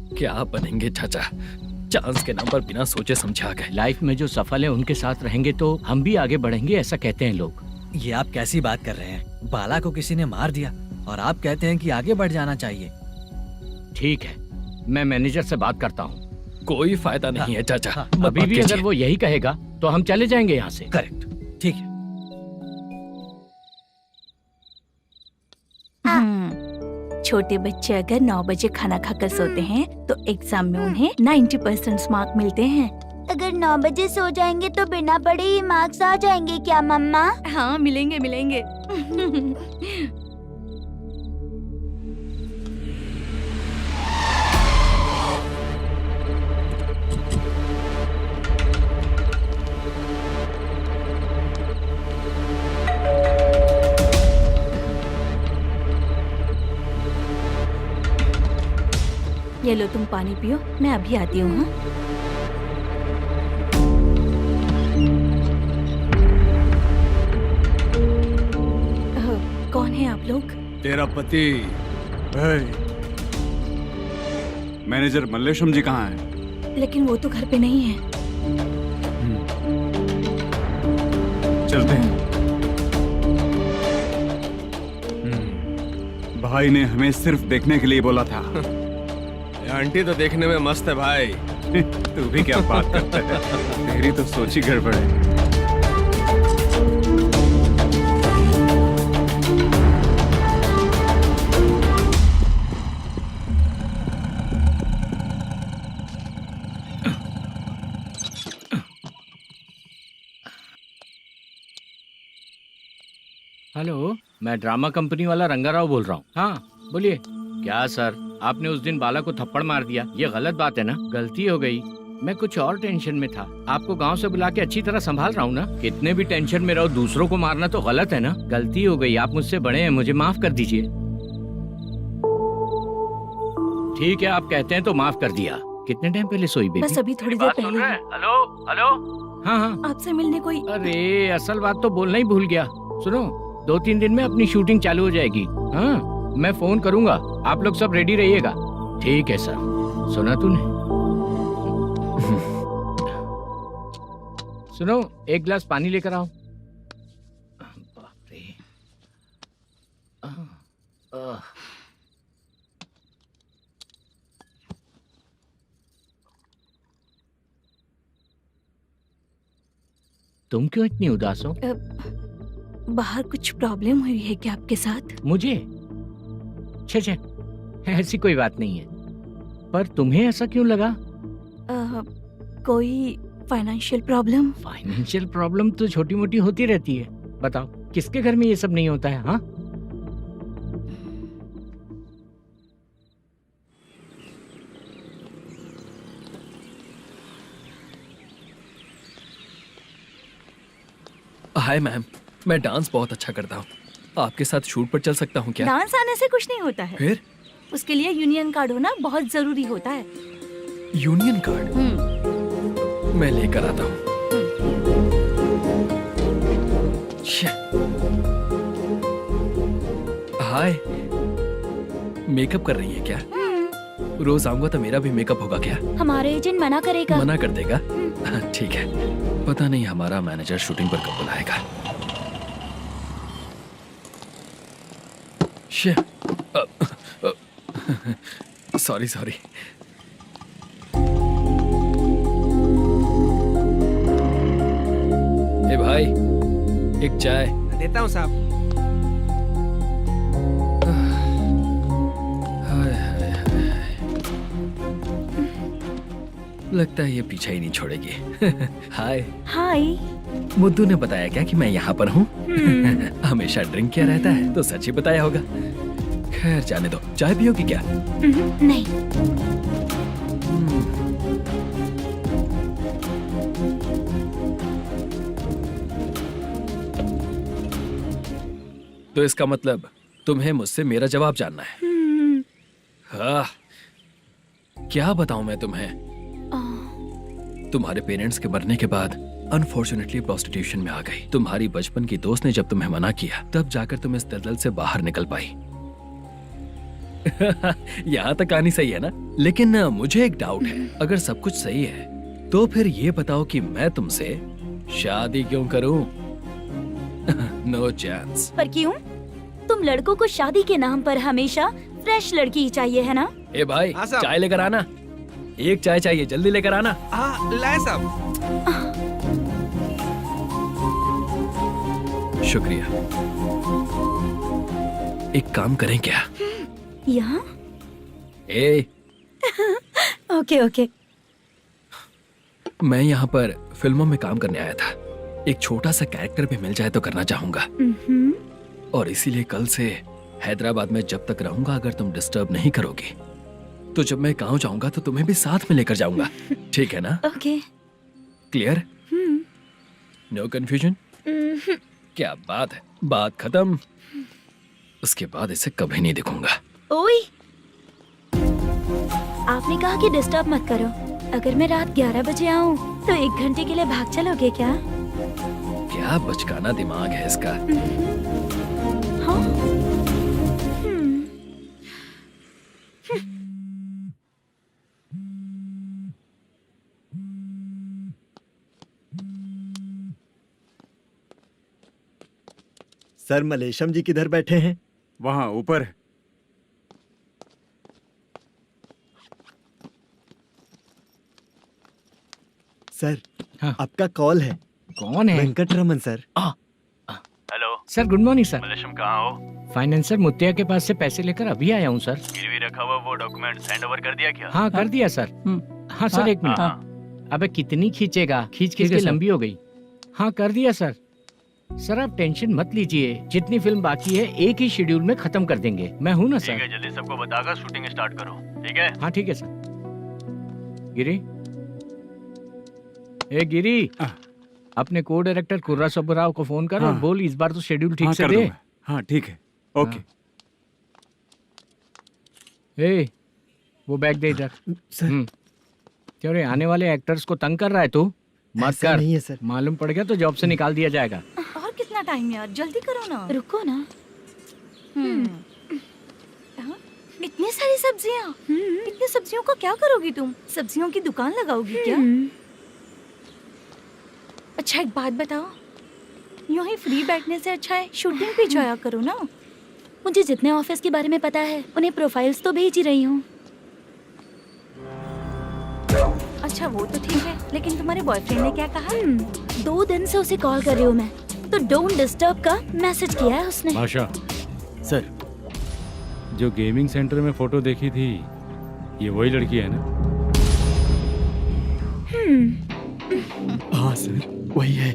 क्या बनेंगे चाचा? चांस के नाम पर बिना सोचे समझे आ गए। लाइफ में जो सफल है उनके साथ रहेंगे तो हम भी आगे बढ़ेंगे, ऐसा कहते हैं लोग। ये आप कैसी बात कर रहे हैं? बाला को किसी ने मार दिया और आप कहते हैं कि आगे बढ़ जाना चाहिए। ठीक है, मैं मैनेजर से बात करता हूँ। कोई फायदा नहीं है चाचा। अभी भी अगर वो यही कहेगा तो हम चले जाएंगे यहाँ से। करेक्ट, ठीक है। छोटे बच्चे अगर 9 बजे खाना खाकर सोते हैं तो एग्जाम में उन्हें 90% मार्क मिलते हैं। अगर 9 बजे सो जाएंगे तो बिना पढ़े ही मार्क्स आ जाएंगे क्या मम्मा? हाँ, मिलेंगे मिलेंगे। ये लो, तुम पानी पियो, मैं अभी आती हूँ। हाँ? कौन है आप लोग? तेरा पति। मैनेजर मल्लेशम जी कहाँ हैं? लेकिन वो तो घर पे नहीं है। चलते हैं। भाई ने हमें सिर्फ देखने के लिए बोला था। आंटी तो देखने में मस्त है भाई। तू भी क्या बात करता है? तेरी तो सोच ही गड़बड़ है। हेलो, मैं ड्रामा कंपनी वाला रंगाराव बोल रहा हूँ। हाँ बोलिए। क्या सर, आपने उस दिन बाला को थप्पड़ मार दिया, ये गलत बात है ना? गलती हो गई, मैं कुछ और टेंशन में था। आपको गांव से बुला के अच्छी तरह संभाल रहा हूँ ना। कितने भी टेंशन में रहो, दूसरों को मारना तो गलत है ना। गलती हो गई, आप मुझसे बड़े हैं, मुझे माफ कर दीजिए। ठीक है, आप कहते हैं तो माफ कर दिया। कितने टाइम पहले सोई बेबी? बस अभी थोड़ी देर पहले। Hello hello. हाँ हाँ, आपसे मिलने कोई। अरे असल बात तो बोलना ही भूल गया। सुनो, 2-3 दिन में अपनी शूटिंग चालू हो जाएगी। हाँ, मैं फोन करूंगा, आप लोग सब रेडी रहिएगा। ठीक है सर। सुना तूने? सुनो, एक गिलास पानी लेकर आओ। बाप रे। तुम क्यों इतनी उदास हो? बाहर कुछ प्रॉब्लम हुई है क्या आपके साथ? मुझे? छे, ऐसी कोई बात नहीं है। पर तुम्हें ऐसा क्यों लगा? कोई फाइनेंशियल प्रॉब्लम? फाइनेंशियल प्रॉब्लम तो छोटी मोटी होती रहती है। बताओ, किसके घर में ये सब नहीं होता है? हाँ, हाय मैम, मैं डांस बहुत अच्छा करता हूँ। आपके साथ शूट पर चल सकता हूँ क्या? डांस आने से कुछ नहीं होता है। फिर? उसके लिए यूनियन कार्ड होना बहुत जरूरी होता है। Union card? मैं लेकर आता हूँ। हाय, मेकअप कर रही है क्या? रोज आऊंगा तो मेरा भी मेकअप होगा क्या? हमारे एजेंट मना करेगा। मना कर देगा? ठीक है, पता नहीं हमारा मैनेजर शूटिंग पर कब बुलाएगा। सॉरी। ए भाई, एक चाय। देता हूँ साहब। लगता है ये पीछा ही नहीं छोड़ेगी। हाय। हाय। मुद्दू ने बताया क्या कि मैं यहाँ पर हूँ? हमेशा ड्रिंक किया रहता है तो सच ही बताया होगा। खैर जाने दो, चाय पियोगी क्या? नहीं। तो इसका मतलब तुम्हें मुझसे मेरा जवाब जानना है? हाँ, क्या बताऊं मैं तुम्हें? तुम्हारे पेरेंट्स के मरने के बाद अनफॉर्चुनेटली प्रोस्टिट्यूशन में आ गई। तुम्हारी बचपन की दोस्त ने जब तुम्हें मना किया, तब जाकर तुम इस दलदल से बाहर निकल पाई। यहाँ तक कहानी सही है ना? लेकिन मुझे एक डाउट है। अगर सब कुछ सही है तो फिर ये बताओ कि मैं तुमसे शादी क्यों करूं? No chance. पर क्यों? तुम लड़कों को शादी के नाम पर हमेशा फ्रेश लड़की ही चाहिए, है ना? ए भाई, चाय लेकर आना। एक चाय चाहिए, जल्दी लेकर आना। हाँ, लाए साहब। शुक्रिया। एक काम करें क्या? यहाँ? ए, ओके। मैं यहाँ पर फिल्मों में काम करने आया था। एक छोटा सा कैरेक्टर भी मिल जाए तो करना चाहूंगा। और इसीलिए कल से हैदराबाद में जब तक रहूंगा, अगर तुम डिस्टर्ब नहीं करोगी तो जब मैं गांव जाऊंगा तो तुम्हें भी साथ में लेकर जाऊंगा। ठीक है ना? ओके। क्लियर? No confusion? क्या बात है, बात खत्म। उसके बाद इसे कभी नहीं दिखूंगा। ओए, आपने कहा कि डिस्टर्ब मत करो। अगर मैं रात 11 बजे आऊँ तो 1 घंटे के लिए भाग चलोगे क्या? क्या बचकाना दिमाग है इसका। हाँ? सर, मलेशम जी किधर बैठे हैं? वहाँ ऊपर। सर, हाँ। आपका कॉल है। कौन है? Venkataraman sir. Hello sir, good morning sir. Malesham, कहाँ हो? फाइनेंसर मुत्तिया के पास से पैसे लेकर अभी आया हूँ सर। गिरवी रखा हुआ वो डॉक्यूमेंट हैंड ओवर कर दिया क्या? हाँ, कर दिया सर। हाँ सर, 1 मिनट। अबे कितनी खींचेगा? खींच के लंबी हो गई। हाँ, कर दिया सर। सर आप टेंशन मत लीजिए, जितनी फिल्म बाकी है एक ही शेड्यूल में खत्म कर देंगे। मैं हूँ ना सर। ठीक है, जल्दी सबको बताकर शूटिंग स्टार्ट करो, ठीक है? हाँ ठीक है सर। गिरी, ए गिरी, अपने को डायरेक्टर कुर्रा सुब्बराव को फोन कर और बोल इस बार तो शेड्यूल ठीक से दे। हाँ ठीक है, ओके। ए, वो बैग दे इधर। क्यों रे, आने वाले एक्टर्स को तंग कर रहा है तू? मत कर। नहीं है सर। मालूम पड़ गया तो जॉब से निकाल दिया जाएगा। और कितना टाइम है यार, जल्दी करो ना। रुको ना। हाँ? इतनी सारी सब्जियाँ, इतनी सब्जियों का क्या करोगी तुम? सब्जियों की दुकान लगाओगी क्या? अच्छा एक बात बताओ, यूं ही फ्री बैठने से अच्छा है शूटिंग पे जाया करो ना। मुझे जितने ऑफिस के बारे में पता है उन्हें प्रोफाइल्स तो भेज ही रही हूँ। अच्छा वो तो ठीक है, लेकिन तुम्हारे बॉयफ्रेंड ने क्या कहा? 2 दिन से उसे कॉल कर रही हूँ मैं, तो डोंट डिस्टर्ब का मैसेज किया है उसने। आशा सर, जो गेमिंग सेंटर में फोटो देखी थी, ये वही लड़की है ना? हाँ सर, वही है।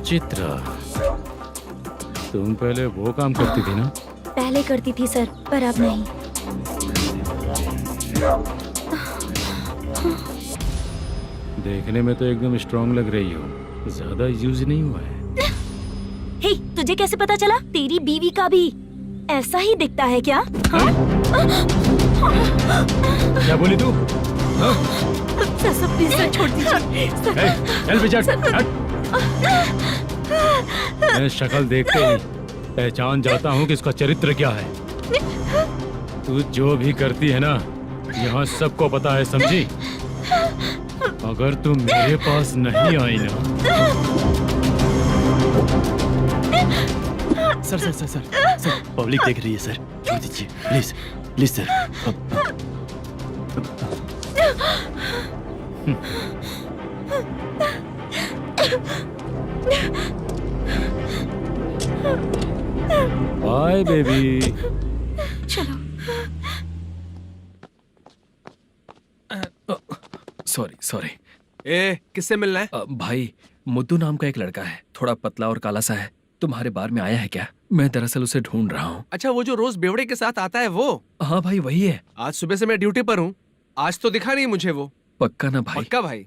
चित्रा, तुम पहले वो काम करती थी ना? पहले करती थी सर, पर अब नहीं। देखने में तो एकदम स्ट्रांग लग रही हो, ज्यादा यूज नहीं हुआ है। हे, तुझे कैसे पता चला? तेरी बीवी का भी ऐसा ही दिखता है क्या? हाँ? क्या बोली तू? सर प्लीज सर, छोड़ दीजिए। चल बेटा, मैं शक्ल देखते ही पहचान जाता हूँ कि इसका चरित्र क्या है। तू जो भी करती है ना, यहाँ सबको पता है, समझी? अगर तू मेरे पास नहीं आई ना। Sir sir sir sir sir, public देख रही है सर, छोड़ दीजिए please please sir. Bye baby. चलो। Sorry sorry. ए, किससे मिलना है? भाई, मुद्दू नाम का एक लड़का है, थोड़ा पतला और काला सा है। तुम्हारे बार में आया है क्या? मैं दरअसल उसे ढूंढ रहा हूँ। अच्छा, वो जो रोज बेवड़े के साथ आता है वो? हाँ भाई, वही है। आज सुबह से मैं ड्यूटी पर हूँ, आज तो दिखा नहीं मुझे वो। पक्का ना भाई? पक्का भाई।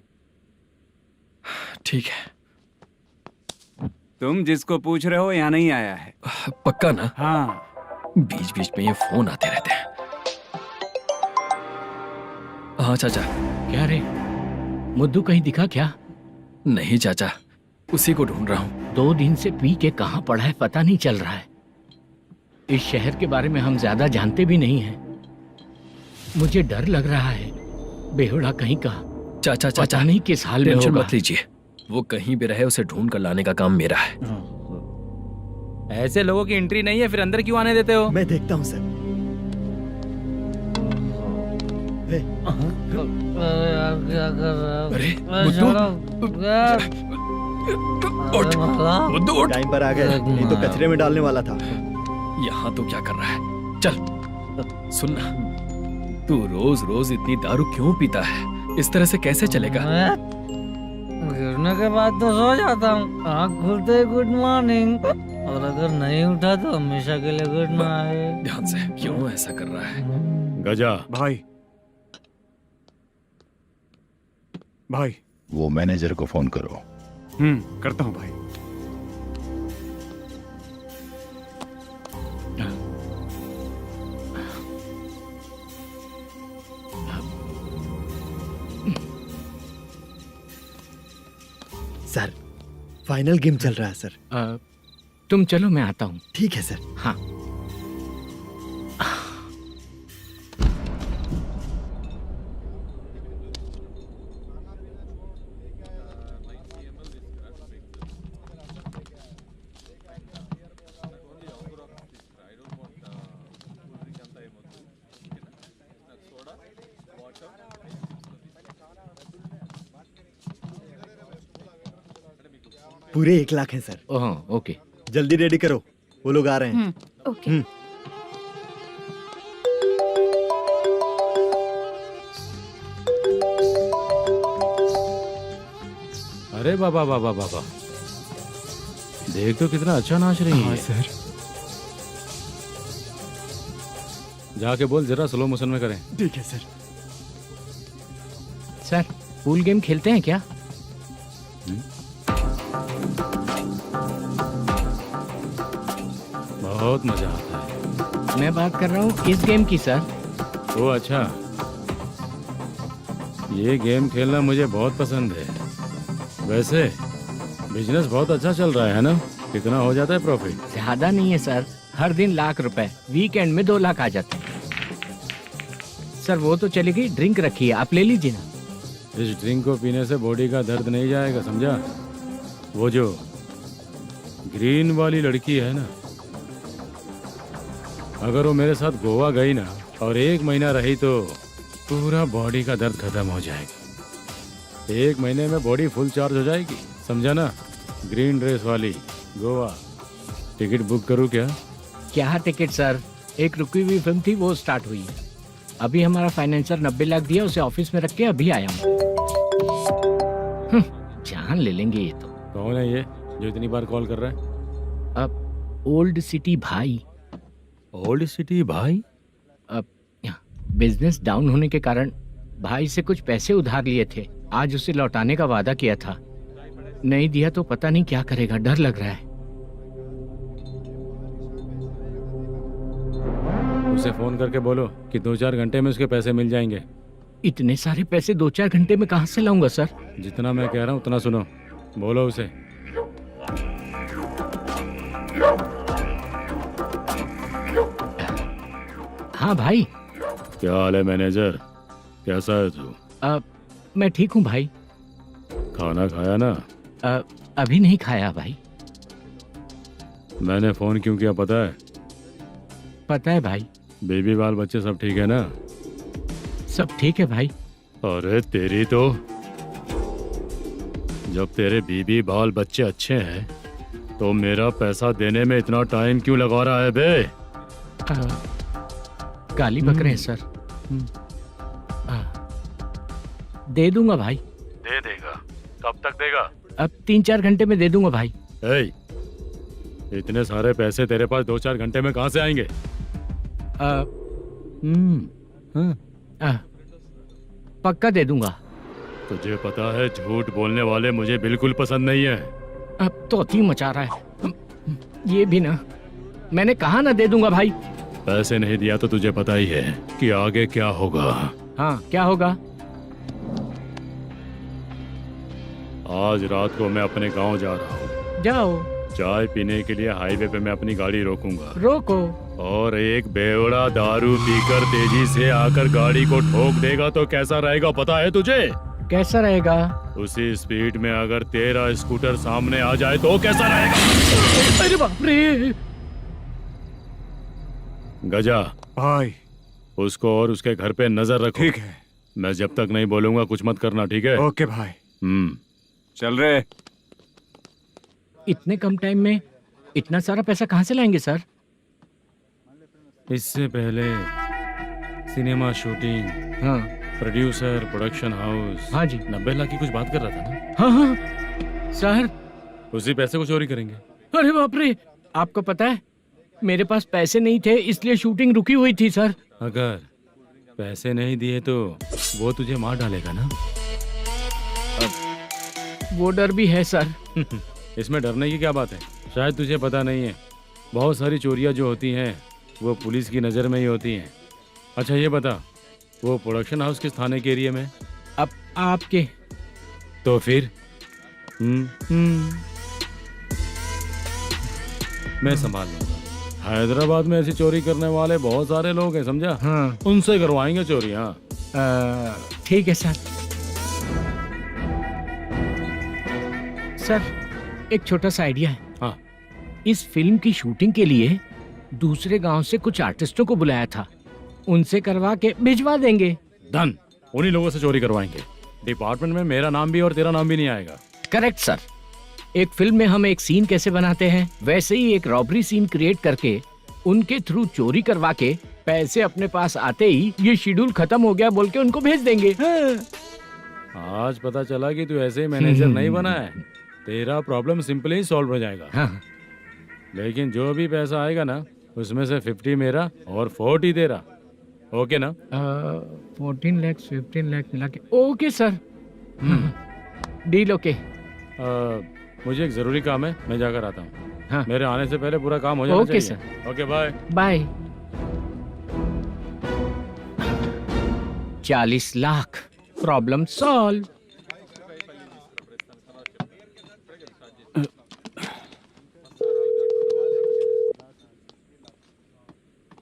ठीक है। तुम जिसको पूछ रहे हो यहाँ नहीं आया है? पक्का ना? हाँ। बीच बीच में ये फोन आते रहते हैं। हाँ चाचा। क्या रे, मुद्दू कहीं दिखा क्या? नहीं चाचा, उसी को ढूंढ रहा हूँ। 2 दिन से पी के कहाँ पड़ा है पता नहीं चल रहा है। इस शहर के बारे में हम ज्यादा जानते भी नहीं हैं। मुझे डर लग रहा है, बेहुड़ा कहीं का। चाचा चाचा, नहीं किस हाल में टेंशन होगा। मत लीजिए, वो कहीं भी रहे उसे ढूंढ कर लाने का काम मेरा है। ऐसे लोगों की एंट्री नहीं है, फिर अंदर क्यों आने देते हो? मैं देखता हूँ सर। अरे मुद्दू उठ। टाइम पर आ गए, नहीं तो कचरे में डालने वाला था। यहाँ तो क्या कर रहा है? चल सुनना, तू रोज रोज इतनी दारू क्यों पीता है? इस तरह से कैसे चलेगा? गिरने के बाद तो सो जाता हूँ, आँख खुलते ही गुड मॉर्निंग, और अगर नहीं उठा तो हमेशा के लिए गुड नाइट। ध्यान से, क्यों ऐसा कर रहा है? गजा भाई, भाई वो मैनेजर को फोन करो। करता हूँ भाई। सर, फाइनल गेम चल रहा है सर। तुम चलो, मैं आता हूँ। ठीक है सर। हाँ। पूरे 1 लाख है सर। Oh okay. जल्दी रेडी करो, वो लोग आ रहे हैं। ओके। अरे बाबा बाबा बाबा, देख तो कितना अच्छा नाच रही है। सर जाके बोल जरा स्लो मोशन में करें। ठीक है सर। सर पूल गेम खेलते हैं क्या? बहुत मजा आता है। मैं बात कर रहा हूँ इस गेम की सर। ओ अच्छा, ये गेम खेलना मुझे बहुत पसंद है। वैसे बिजनेस बहुत अच्छा चल रहा है ना? कितना हो जाता है प्रॉफिट? ज्यादा नहीं है सर, हर दिन लाख रुपए, वीकेंड में 2 लाख आ जाते हैं। सर वो तो चलेगी, ड्रिंक रखी है, आप ले लीजिए ना। इस ड्रिंक को पीने से बॉडी का दर्द नहीं जाएगा, समझा? वो जो ग्रीन वाली लड़की है ना, अगर वो मेरे साथ गोवा गई ना और 1 महीना रही तो पूरा बॉडी का दर्द खत्म हो जाएगा। 1 महीने में बॉडी फुल चार्ज हो जाएगी, समझा ना? ग्रीन ड्रेस वाली गोवा। टिकट बुक करूँ क्या? क्या टिकट सर, एक रुकी हुई फिल्म थी वो स्टार्ट हुई है। अभी हमारा फाइनेंसर 90 लाख दिया, उसे ऑफिस में रख के अभी आया हूँ। जान ले लेंगे ये तो। कौन है ये जो इतनी बार कॉल कर रहा है? अब ओल्ड सिटी भाई। ओल्ड सिटी भाई? अब बिजनेस डाउन होने के कारण भाई से कुछ पैसे उधार लिए थे, आज उसे लौटाने का वादा किया था। नहीं दिया तो पता नहीं क्या करेगा, डर लग रहा है। उसे फोन करके बोलो कि 2-4 घंटे में उसके पैसे मिल जाएंगे। इतने सारे पैसे 2-4 घंटे में कहाँ से लाऊंगा सर? जितना मैं कह रहा हूँ उतना सुनो, बोलो उसे। हाँ भाई। क्या हाल है मैनेजर, कैसा है तू? मैं ठीक हूँ भाई। खाना खाया ना? अभी नहीं खाया भाई। मैंने फोन क्यों किया पता है? पता है भाई। बेबी बाल बच्चे सब ठीक है ना? सब ठीक है भाई। अरे तेरी तो, जब तेरे बीबी बाल बच्चे अच्छे हैं तो मेरा पैसा देने में इतना टाइम क्यों लगा रहा है बे? गाली बक रहे हैं सर। दे दूंगा भाई। दे देगा? कब तक देगा? अब 3-4 घंटे में दे दूंगा भाई। इतने सारे पैसे तेरे पास 2-4 घंटे में कहाँ से आएंगे? पक्का दे दूंगा। तुझे पता है झूठ बोलने वाले मुझे बिल्कुल पसंद नहीं है। अब तो अति मचा रहा है ये भी ना। मैंने कहा ना दे दूंगा भाई। पैसे नहीं दिया तो तुझे पता ही है कि आगे क्या होगा। हाँ क्या होगा? आज रात को मैं अपने गांव जा रहा हूँ। जाओ। चाय पीने के लिए हाईवे पे मैं अपनी गाड़ी रोकूंगा। रोको। और एक बेवड़ा दारू पीकर तेजी से आकर गाड़ी को ठोक देगा तो कैसा रहेगा पता है तुझे? कैसा रहेगा? उसी स्पीड में अगर तेरा स्कूटर सामने आ जाए तो कैसा रहेगा? अरे बाप रे। गजा भाई, उसको और उसके घर पे नजर रखो। ठीक है। मैं जब तक नहीं बोलूंगा कुछ मत करना, ठीक है? ओके भाई। चल रहे। इतने कम टाइम में इतना सारा पैसा कहाँ से लाएंगे सर? इससे पहले सिनेमा शूटिंग, हाँ, प्रोड्यूसर, प्रोडक्शन हाउस। हाँ जी। 90 लाख की कुछ बात कर रहा था ना? हाँ हाँ सर। उसी पैसे को चोरी करेंगे। अरे बाप रे, आपको पता है मेरे पास पैसे नहीं थे इसलिए शूटिंग रुकी हुई थी सर। अगर पैसे नहीं दिए तो वो तुझे मार डालेगा ना? वो डर भी है सर। इसमें डरने की क्या बात है? शायद तुझे पता नहीं है, बहुत सारी चोरियां जो होती हैं वो पुलिस की नज़र में ही होती हैं। अच्छा ये बता, वो प्रोडक्शन हाउस किस थाने के एरिया में? अब आपके। तो फिर मैं संभाल लूंगा। हैदराबाद में ऐसी चोरी करने वाले बहुत सारे लोग हैं, समझा? हाँ। उनसे करवाएंगे चोरी। हाँ ठीक है सर। सर एक छोटा सा आइडिया है। हाँ। इस फिल्म की शूटिंग के लिए दूसरे गांव से कुछ आर्टिस्टों को बुलाया था, उनसे करवा के भिजवा देंगे। डन। उन्हीं लोगों से चोरी करवाएंगे। डिपार्टमेंट में मेरा नाम भी और तेरा नाम भी नहीं आएगा। Correct sir. एक फिल्म में हम एक सीन कैसे बनाते हैं, वैसे ही एक रॉबरी सीन क्रिएट करके उनके थ्रू चोरी करवा के पैसे अपने पास आते ही ये शेड्यूल खत्म हो गया बोल के उनको भेज देंगे। आज पता चला कि तू ऐसे ही मैनेजर नहीं बना है। तेरा प्रॉब्लम सिंपली ही सॉल्व हो जाएगा। हाँ। लेकिन जो भी पैसा आएगा ना, उसमें से 50 मेरा और 40 तेरा। ओके ना? 14 लाख 15 लाख मिला के ओके सर। Deal okay. मुझे एक जरूरी काम है, मैं जाकर आता हूँ। हाँ। मेरे आने से पहले पूरा काम हो जाना ओके चाहिए। Sir. Okay bye bye. 40 lakh problem solve.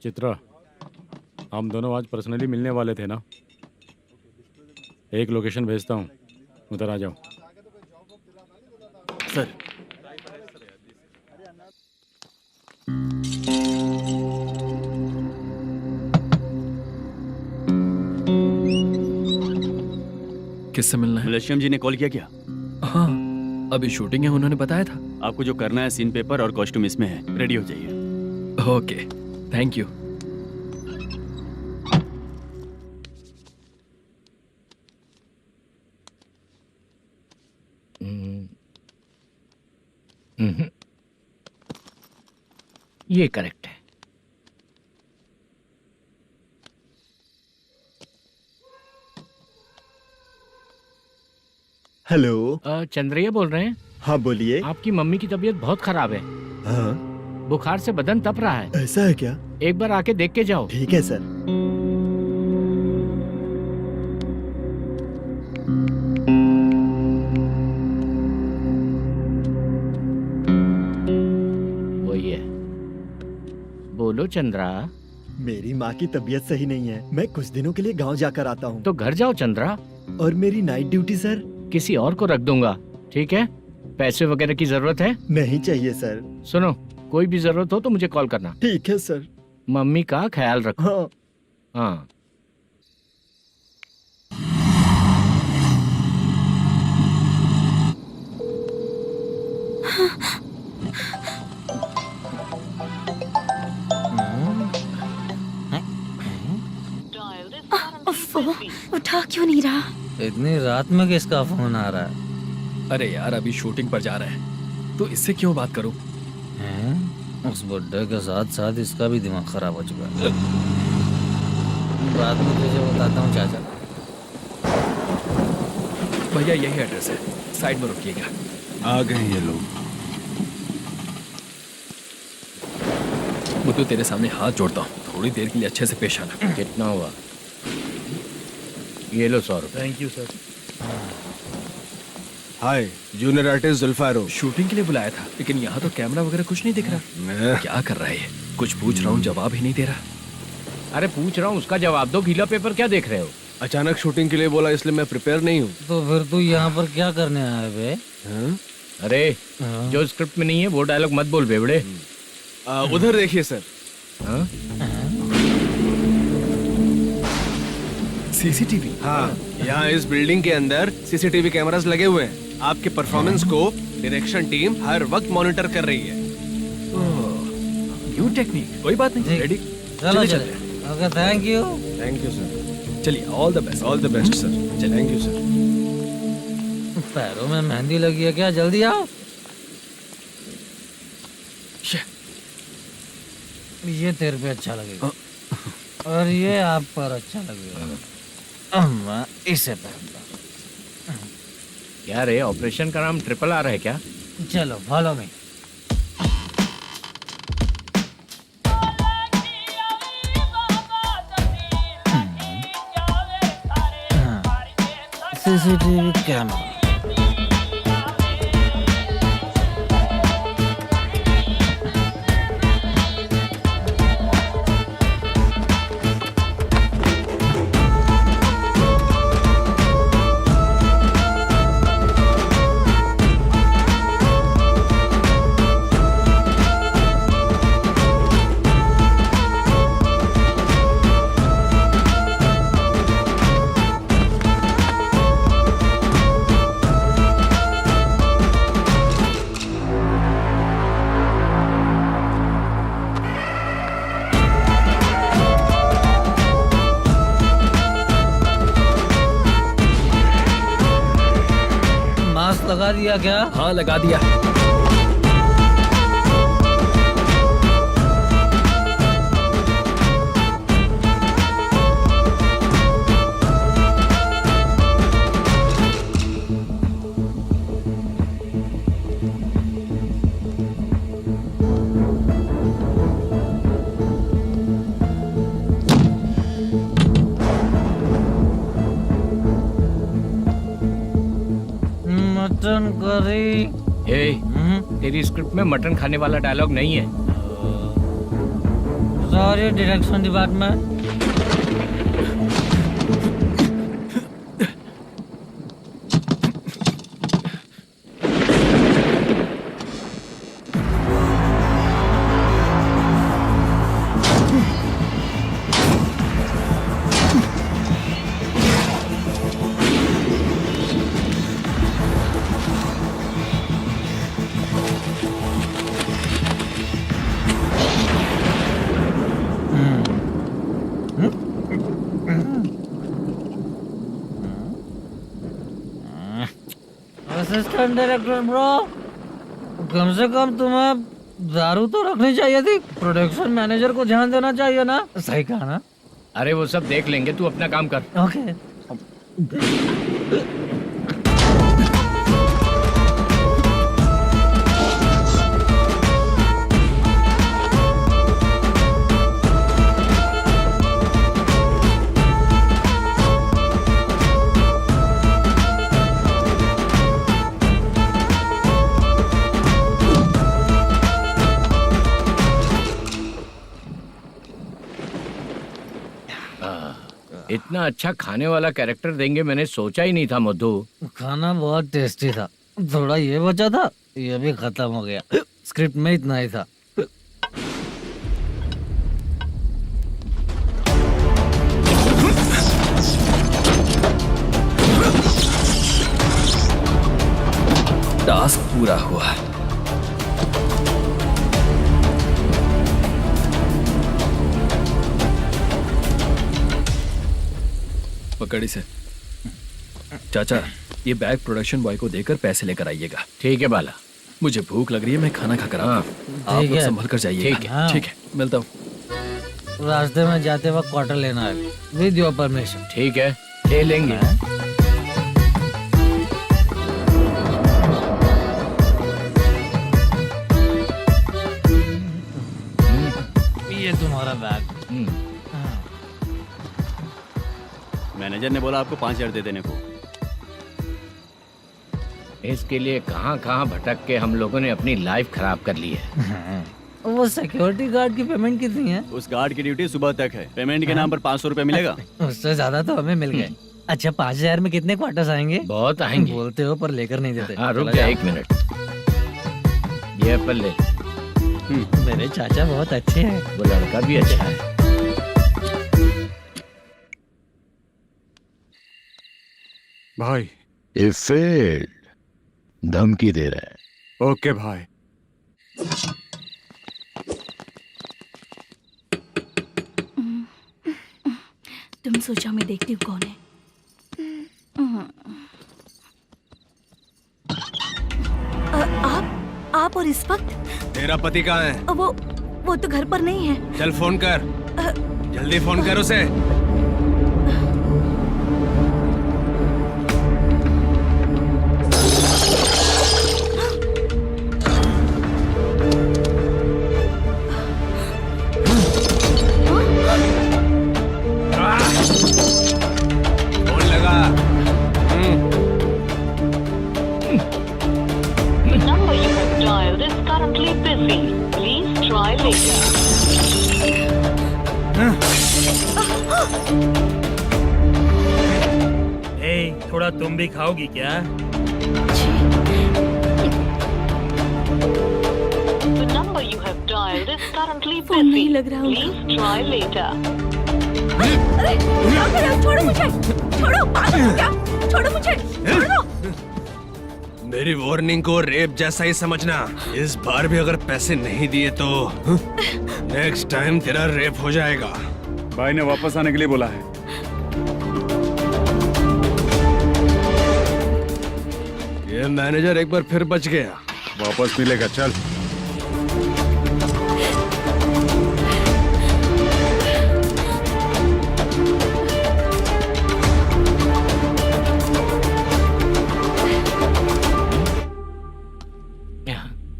Chitra, हम दोनों आज पर्सनली मिलने वाले थे ना? एक लोकेशन भेजता हूँ, उधर आ जाओ। सर किससे मिलना है? मलेशियम जी ने कॉल किया क्या? हाँ, अभी शूटिंग है, उन्होंने बताया था। आपको जो करना है, सीन पेपर और कॉस्ट्यूम इसमें है, रेडी हो जाइए। Okay, thank you. ये करेक्ट है। हेलो। चंद्रैया बोल रहे हैं? हाँ बोलिए। आपकी मम्मी की तबीयत बहुत खराब है। हाँ। बुखार से बदन तप रहा है। ऐसा है क्या? एक बार आके देख के जाओ। ठीक है सर। वही है। बोलो चंद्रा। मेरी माँ की तबीयत सही नहीं है, मैं कुछ दिनों के लिए गांव जाकर आता हूँ। तो घर जाओ चंद्रा। और मेरी नाइट ड्यूटी सर? किसी और को रख दूंगा, ठीक है? पैसे वगैरह की जरूरत है? नहीं चाहिए सर। सुनो, कोई भी जरूरत हो तो मुझे कॉल करना। ठीक है सर। मम्मी का ख्याल रखो। हाँ। हाँ। उठा क्यों नहीं रहा? इतनी रात में किसका फोन आ रहा है? अरे यार, अभी शूटिंग पर जा रहे हैं, तो इससे क्यों बात करूं? उस बुड्ढे के साथ साथ इसका भी दिमाग खराब हो चुका है। रात में तुझे बताता हूँ चाचा। भैया यही एड्रेस है, साइड में रुकिएगा। आ गए ये लोग। मुझे तेरे सामने हाथ जोड़ता हूँ, थोड़ी देर के लिए अच्छे से पेश आना। कितना हुआ? ये लो 100 रुपए। Thank you sir. Hi, junior artist Zulfar हो। शूटिंग के लिए बुलाया था, लेकिन यहाँ तो कैमरा वगैरह कुछ नहीं दिख रहा। क्या कर रहा है ये? कुछ पूछ रहा हूँ, जवाब ही नहीं दे रहा। अरे पूछ रहा हूँ, उसका जवाब दो। गीला पेपर क्या देख रहे हो? अचानक शूटिंग के लिए बोला, इसलिए मैं प्रिपेयर नहीं हूँ। तो फिर तू यहाँ पर क्या करने आया बे? अरे जो स्क्रिप्ट में नहीं है वो डायलॉग मत बोल बेवड़े। उधर देखिए सर। सीसीटीवी? हाँ, यहाँ इस बिल्डिंग के अंदर सीसीटीवी कैमरास लगे हुए हैं। आपके परफॉर्मेंस को डायरेक्शन टीम हर वक्त मॉनिटर कर रही है। न्यू टेक्निक, कोई बात नहीं। रेडी? चलो चले। Okay, thank you. Thank you sir. चलिए, all the best. All the best sir. Thank you sir. पैरों में मेहंदी लगी है क्या? जल्दी आओ। ये तेरे पे अच्छा लगेगा और ये आप पर अच्छा लगेगा। मैं इसे पहनता। क्या रे, ऑपरेशन का नाम ट्रिपल आर है क्या? चलो फॉलो मी। CCTV camera. लगा दिया क्या? हाँ लगा दिया। Mutton curry. तेरी स्क्रिप्ट में मटन खाने वाला डायलॉग नहीं है। Sorry direction department. Assistant director bro, कम से कम तुम्हें दारू तो रखनी चाहिए थी। प्रोडक्शन मैनेजर को ध्यान देना चाहिए ना। सही कहा ना? अरे वो सब देख लेंगे, तू अपना काम कर। ओके। इतना अच्छा खाने वाला कैरेक्टर देंगे मैंने सोचा ही नहीं था मधु। खाना बहुत टेस्टी था। थोड़ा ये बचा था, ये भी खत्म हो गया। स्क्रिप्ट में इतना ही था। टास्क पूरा हुआ। पकड़ी से। चाचा, ये बैग प्रोडक्शन बॉय को देकर पैसे लेकर आइएगा। ठीक है बाला। मुझे भूख लग रही है, मैं खाना खाकर आता हूँ। आप लोग संभल कर जाइए। ठीक है। ठीक है, मिलता हूँ। रास्ते में जाते वक्त क्वार्टर लेना है, विद योर परमिशन। ठीक है, ले लेंगे। ये तुम्हारा बैग। मैनेजर ने बोला आपको 5,000 दे देने को। इसके लिए कहाँ कहाँ भटक के हम लोगों ने अपनी लाइफ खराब कर ली है। वो सिक्योरिटी गार्ड की पेमेंट कितनी है? उस गार्ड की ड्यूटी सुबह तक है। पेमेंट के नाम पर 500 रुपए मिलेगा। उससे ज्यादा तो हमें मिल गए। अच्छा 5,000 में कितने क्वार्टर्स आएंगे? बहुत आएंगे। बोलते हो पर लेकर नहीं देते। हाँ रुक जा 1 मिनट। ये एप्पल ले। मेरे चाचा बहुत अच्छे हैं। वो लड़का भी अच्छा है। भाई ये फेल्ड धमकी दे रहा है। ओके भाई। तुम सोचो मैं देखती हूँ कौन है। आप और इस वक्त? तेरा पति कहाँ है? वो तो घर पर नहीं है। चल फोन कर। जल्दी फोन कर उसे। फोन लगा। The number you have dialed is currently busy. Please try later. थोड़ा तुम भी खाओगी क्या? The number you have dialed is currently busy. Please try later. अरे छोड़ो मुझे, छोड़ो, पागल हो क्या? छोड़ो मुझे, छोड़ो। मेरी वार्निंग को रेप जैसा ही समझना। इस बार भी अगर पैसे नहीं दिए तो नेक्स्ट टाइम तेरा रेप हो जाएगा। भाई ने वापस आने के लिए बोला है। ये मैनेजर एक बार फिर बच गया। वापस मिलेगा, चल।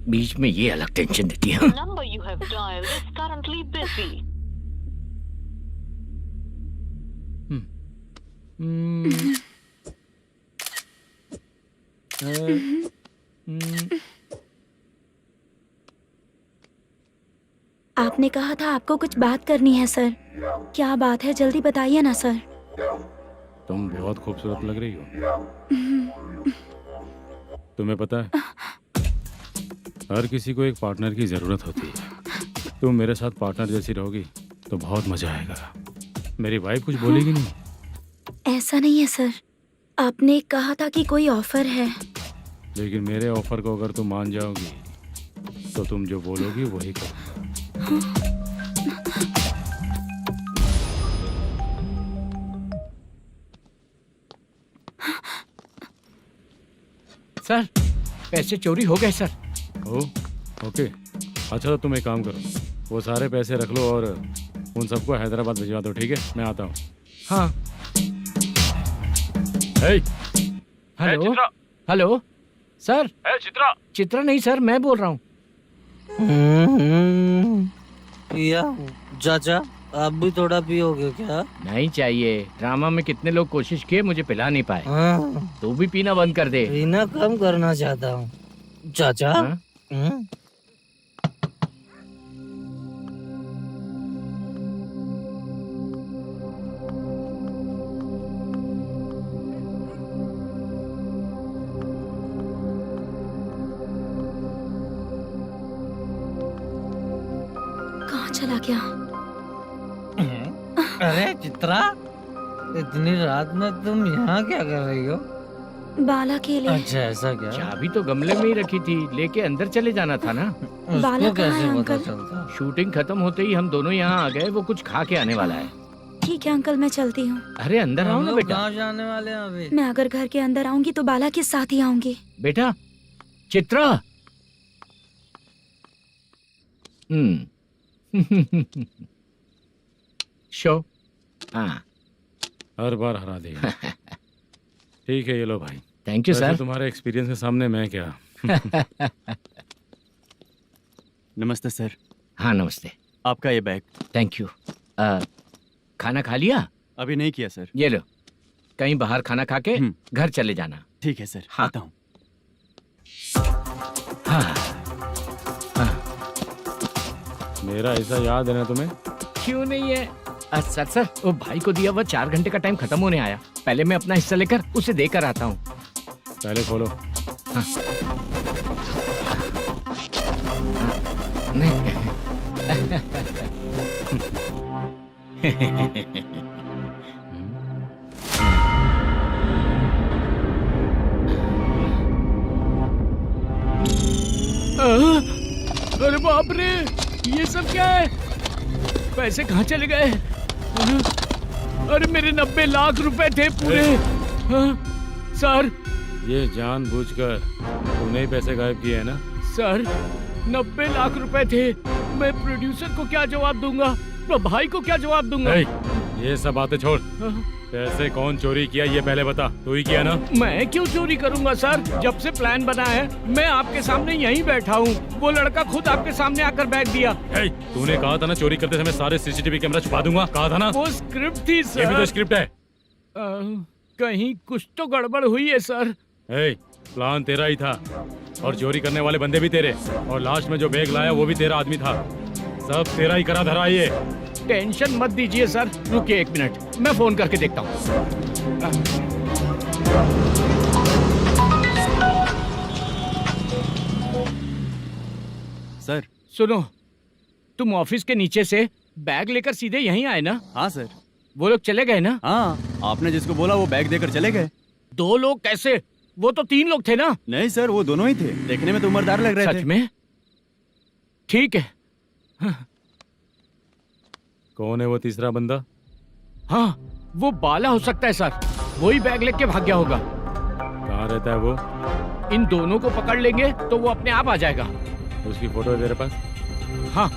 बीच में ये अलग टेंशन देती है। Number you have dialed is currently busy. आपने कहा था आपको कुछ बात करनी है सर। क्या बात है, जल्दी बताइए ना सर। तुम बहुत खूबसूरत लग रही हो। तुम्हें पता है, हर किसी को एक पार्टनर की जरूरत होती है। तुम मेरे साथ पार्टनर जैसी रहोगी तो बहुत मजा आएगा। मेरी वाइफ कुछ बोलेगी नहीं? ऐसा नहीं है सर, आपने कहा था कि कोई ऑफर है। लेकिन मेरे ऑफर को अगर तुम मान जाओगी तो तुम जो बोलोगी वही करो। सर, पैसे चोरी हो गए सर। ओके, अच्छा तो तुम एक काम करो, वो सारे पैसे रख लो और उन सबको हैदराबाद भिजवा दो, ठीक है? मैं आता हूँ। हाँ। Hello hello sir. Chitra. Chitra नहीं सर, मैं बोल रहा हूँ। या चाचा, आप भी थोड़ा पियोगे क्या? नहीं चाहिए। ड्रामा में कितने लोग कोशिश किए, मुझे पिला नहीं पाए। तू भी पीना बंद कर दे। पीना कम करना चाहता हूँ चाचा। कहाँ चला गया? अरे चित्रा, इतनी रात में तुम यहाँ क्या कर रही हो? बाला के लिए। अच्छा ऐसा क्या? चाबी तो गमले में ही रखी थी, लेके अंदर चले जाना था ना। बाला उसको कहाँ है कैसे पता अंकल? चलता? शूटिंग खत्म होते ही हम दोनों यहाँ आ गए। वो कुछ खा के आने वाला है। ठीक है अंकल, मैं चलती हूँ। अरे अंदर आओ हम ना लोग बेटा। कहाँ जाने वाले हैं अभी? मैं अगर घर के अंदर आऊंगी तो बाला के साथ ही आऊंगी। बेटा चित्रा। शो। हाँ, हर बार हरा देगा। ठीक है, ये लो भाई। Thank you sir. तुम्हारे एक्सपीरियंस के सामने मैं क्या। नमस्ते सर। हाँ नमस्ते। आपका ये बैग। Thank you. खाना खा लिया? अभी नहीं किया सर। ये लो, कहीं बाहर खाना खा के घर चले जाना। ठीक है सर। हाँ। आता हूँ। हाँ। मेरा ऐसा याद है ना तुम्हें? क्यों नहीं है सर, वो भाई को दिया हुआ 4 घंटे का टाइम खत्म होने आया। पहले मैं अपना हिस्सा लेकर उसे देकर आता हूँ। पहले खोलो। हाँ। अरे बाप रे, ये सब क्या है? पैसे कहाँ चले गए? अरे मेरे 90 लाख रुपए थे पूरे। सर, ये जानबूझकर तूने ही पैसे गायब किए हैं ना? सर 90 लाख रुपए थे। मैं प्रोड्यूसर को क्या जवाब दूंगा, तो भाई को क्या जवाब दूंगा? ये सब बातें छोड़। पैसे कौन चोरी किया ये पहले बता। तू ही किया ना? मैं क्यों चोरी करूंगा सर? जब से प्लान बना है मैं आपके सामने यहीं बैठा हूँ। वो लड़का खुद आपके सामने आकर बैग दिया। तूने कहा था ना चोरी करते समय सारे सीसीटीवी कैमरा छुपा दूंगा, कहा था ना? वो स्क्रिप्ट थी सर। ये भी तो स्क्रिप्ट है। कहीं कुछ तो गड़बड़ हुई है सर। प्लान तेरा ही था और चोरी करने वाले बंदे भी तेरे, और लास्ट में जो बैग लाया वो भी तेरा आदमी था। सब तेरा ही करा धरा। ये टेंशन मत दीजिए सर। रुकिए 1 मिनट, मैं फोन करके देखता हूँ। सर सुनो, तुम ऑफिस के नीचे से बैग लेकर सीधे यहीं आए ना? हाँ सर। वो लोग चले गए ना? हाँ, आपने जिसको बोला वो बैग देकर चले गए। 2 लोग कैसे? वो तो 3 लोग थे ना? नहीं सर, वो दोनों ही थे। देखने में तो उम्रदार लग रहे थे। सच में? ठीक है। कौन है वो तीसरा बंदा? हाँ, वो बाला हो सकता है सर। वही बैग लेके भाग गया होगा। कहाँ रहता है वो? इन दोनों को पकड़ लेंगे तो वो अपने आप आ जाएगा। उसकी फोटो है तेरे पास? हाँ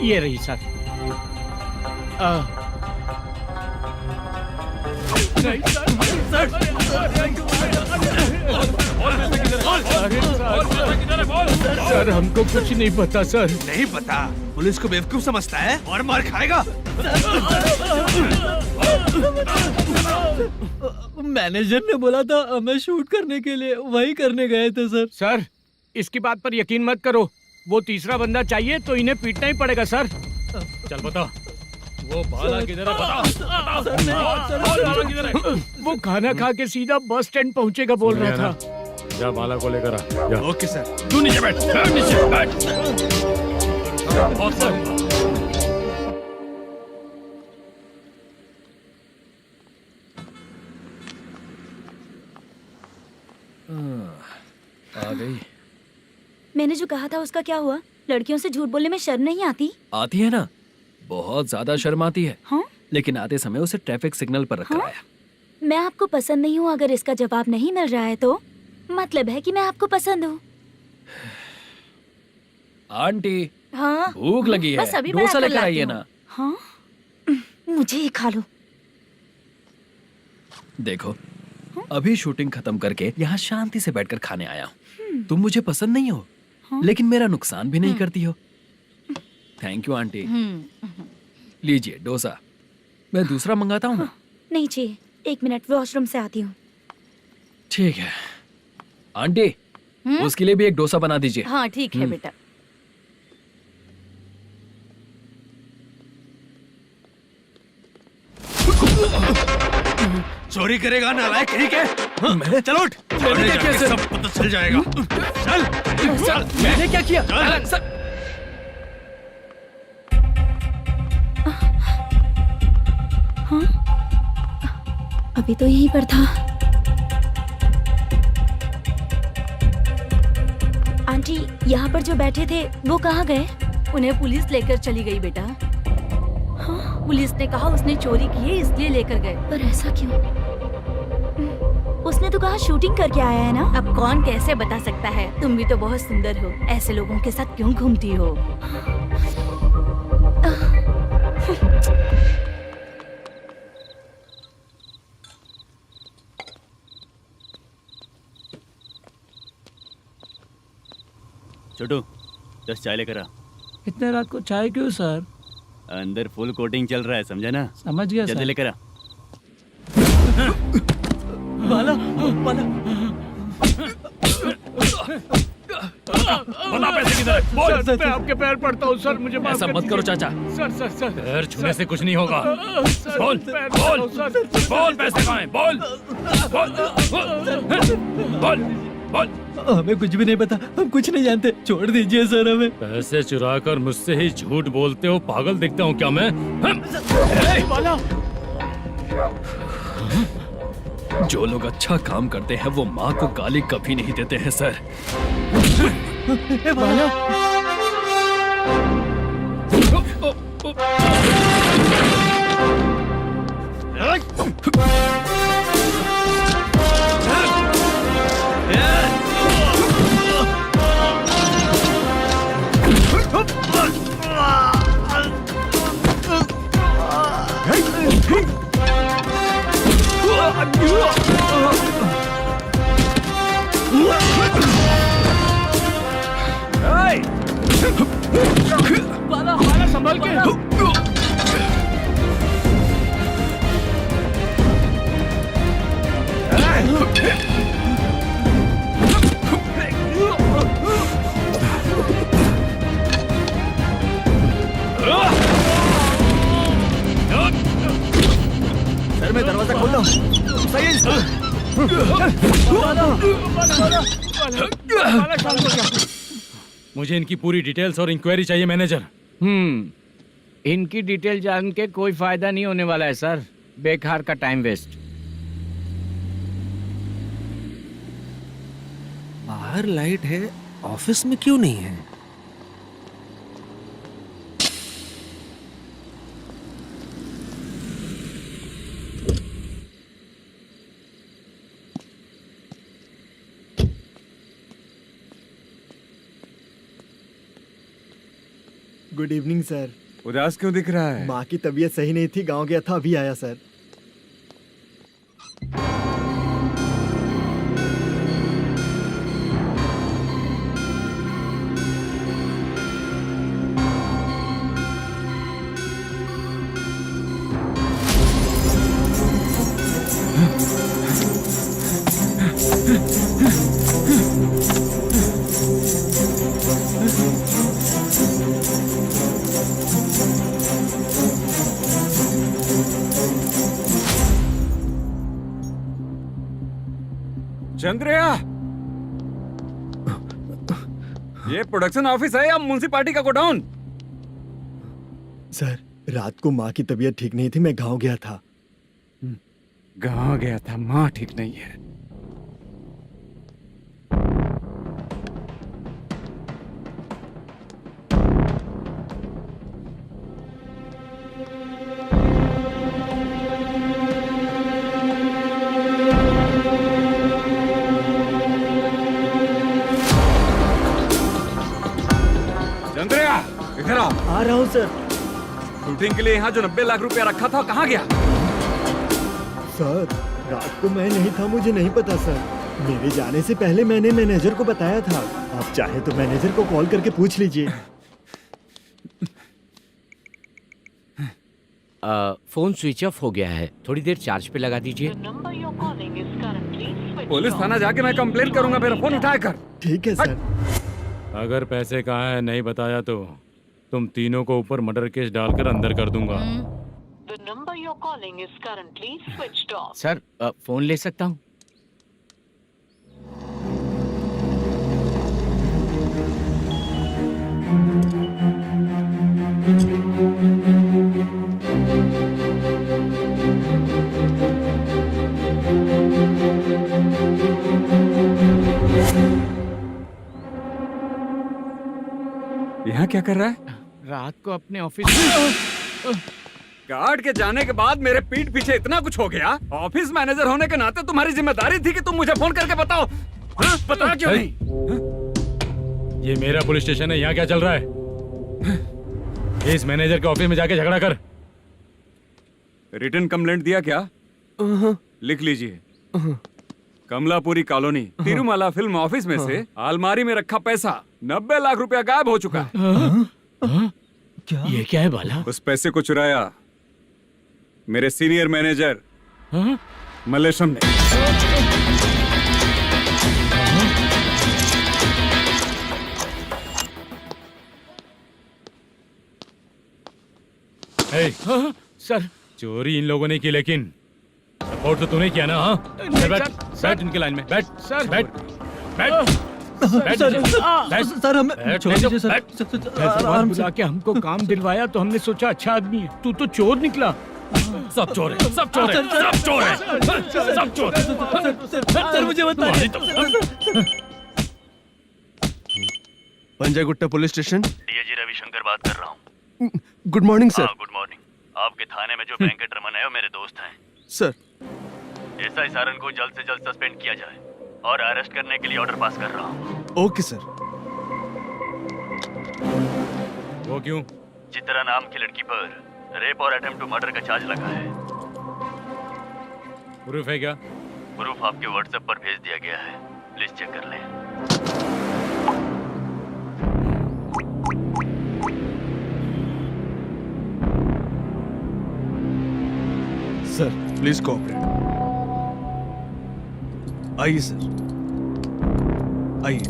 ये रही सर। नहीं सर हमको कुछ नहीं पता सर। नहीं पता? पुलिस को बेवकूफ समझता है और मार खाएगा। मैनेजर ने बोला था हमें शूट करने के लिए, वही करने गए थे सर। सर इसकी बात पर यकीन मत करो, वो तीसरा बंदा चाहिए तो इन्हें पीटना ही पड़ेगा सर। चल बता, वो बाला किधर है? बता। बाला किधर है? वो खाना खा के सीधा बस स्टैंड पहुंचेगा बोल रहा था। जा बाला को लेकर आ। जा। Okay sir. तू नीचे बैठ, नीचे बैठ। आ गई। मैंने जो कहा था उसका क्या हुआ? लड़कियों से झूठ बोलने में शर्म नहीं आती? आती है ना, बहुत ज्यादा शर्म आती है। हाँ? लेकिन आते समय उसे ट्रैफिक सिग्नल पर रखा हाँ? आया। मैं आपको पसंद नहीं हूँ अगर इसका जवाब नहीं मिल रहा है तो मतलब है कि मैं आपको पसंद हूँ। आंटी हाँ? भूख लगी है, बस अभी डोसा बनाकर लेकर लाती आइए हूँ। ना। हाँ? मुझे ही खा लो। देखो अभी शूटिंग खत्म करके यहाँ शांति से बैठकर खाने आया हूँ। तुम मुझे पसंद नहीं हो, लेकिन मेरा नुकसान भी नहीं करती हो। Thank you aunty. लीजिए डोसा। मैं दूसरा मंगाता हूँ ना? नहीं चाहिए, 1 मिनट वॉशरूम से आती हूँ। ठीक है आंटी, उसके लिए भी एक डोसा बना दीजिए। हाँ ठीक है बेटा। चोरी करेगा नालायक कहीं के? हाँ, चलो उठ। मैंने क्या किया? सब पता चल जाएगा। चल। मैंने क्या किया? हाँ? अभी तो यहीं पर था। आंटी यहाँ पर जो बैठे थे वो कहाँ गए? उन्हें पुलिस लेकर चली गई बेटा। हाँ? पुलिस ने कहा उसने चोरी की है इसलिए लेकर गए। पर ऐसा क्यों? उसने तो कहा शूटिंग करके आया है ना। अब कौन कैसे बता सकता है? तुम भी तो बहुत सुंदर हो, ऐसे लोगों के साथ क्यों घूमती हो? छोटू 10 चाय लेकर आ। इतने रात को चाय क्यों सर? अंदर फुल कोटिंग चल रहा है, समझा ना? समझ गया जल्दी सर। लेकर आ। बाला बाला बता पैसे किधर है? बोल। सर मैं आपके पैर पड़ता हूँ सर, मुझे माफ ऐसा कर मत करो दीजिए। चाचा। सर पैर छूने से कुछ नहीं होगा। सर, बोल पैर बोल पड़ता हूँ, सर। बोल, पैसे कहाँ हैं? बोल बोल बोल बोल। हमें कुछ भी नहीं पता, हम कुछ नहीं जानते, छोड़ दीजिए सर हमें। पैसे चुरा कर मुझसे ही झूठ बोलते हो, पागल दिखता हूँ क्या मैं? बाला जो लोग अच्छा काम करते हैं वो माँ को गाली कभी नहीं देते हैं सर। बाला बाला संभल के। सर मैं दरवाजा खोलता हूँ। सही है मुझे इनकी पूरी डिटेल्स और इंक्वायरी चाहिए मैनेजर। इनकी डिटेल जान के कोई फायदा नहीं होने वाला है सर, बेकार का टाइम वेस्ट। बाहर लाइट है, ऑफिस में क्यों नहीं है? Good evening sir. उदास क्यों दिख रहा है? माँ की तबीयत सही नहीं थी, गांव गया था, अभी आया सर। चंद्रया, ये प्रोडक्शन ऑफिस है या म्युनिसिपालिटी का गोडाउन? सर, रात को माँ की तबीयत ठीक नहीं थी, मैं गांव गया था। गांव गया था, माँ ठीक नहीं है। चंद्रया, इधर आओ। आ रहा हूँ सर। शूटिंग के लिए यहाँ जो 90 लाख रुपया रखा था, कहाँ गया? सर, रात को मैं नहीं था, मुझे नहीं पता सर। मेरे जाने से पहले मैंने मैनेजर को बताया था। आप चाहे तो मैनेजर को कॉल करके पूछ लीजिए। फोन स्विच ऑफ हो गया है, थोड़ी देर चार्ज पे लगा दीजिए। पुलिस थाना जाके मैं कंप्लेंट करूंगा, मेरा फोन उठाया कर। ठीक है सर। अगर पैसे कहाँ है नहीं बताया तो तुम तीनों को ऊपर मर्डर केस डालकर अंदर कर दूंगा। The number you're calling is currently switched off. Sir, phone ले सकता हूँ? यहाँ क्या कर रहा है? रात को अपने ऑफिस गार्ड के जाने के बाद मेरे पीठ पीछे इतना कुछ हो गया। ऑफिस मैनेजर होने के नाते तुम्हारी जिम्मेदारी थी कि तुम मुझे फोन करके बताओ। हाँ? बता क्यों नहीं? ये मेरा पुलिस स्टेशन है, यहाँ क्या चल रहा है? इस मैनेजर के ऑफिस में जाके झगड़ा कर। रिटन कंप्लेंट दिया क्या? लिख लीजिए। Kamalapuri colony, Tirumala film office में से अलमारी में रखा पैसा 90 लाख रुपया गायब हो चुका है। क्या? ये क्या है बाला? उस पैसे को चुराया मेरे सीनियर मैनेजर मलेशम ने। सर, चोरी इन लोगों ने की, लेकिन सपोर्ट तो तूने किया ना? हाँ, बैठ इनके लाइन में, बैठ सर, बैठ बैठ सर, हमें छोड़ दीजिए सर। आराम बुला के हमको काम दिलवाया तो हमने सोचा अच्छा आदमी है, तू तो चोर निकला। सब चोर है, सब चोर है, सब चोर है, सब चोर है। सर, मुझे बताइए। Panjagutta police station, DIG Ravishankar बात कर रहा हूँ। Good morning sir. Good morning. आपके थाने में जो वेंकट रमन है वो मेरे दोस्त हैं। सर, एसआई सारन को जल्द से जल्द सस्पेंड किया जाए और अरेस्ट करने के लिए ऑर्डर पास कर रहा हूँ। Okay sir. वो क्यों? चित्रा नाम की लड़की पर रेप और अटेम्प्ट टू मर्डर का चार्ज लगा है। प्रूफ है क्या? प्रूफ आपके व्हाट्सएप पर भेज दिया गया है, प्लीज चेक कर लें। Sir, please cooperate. आइए सर, आइए।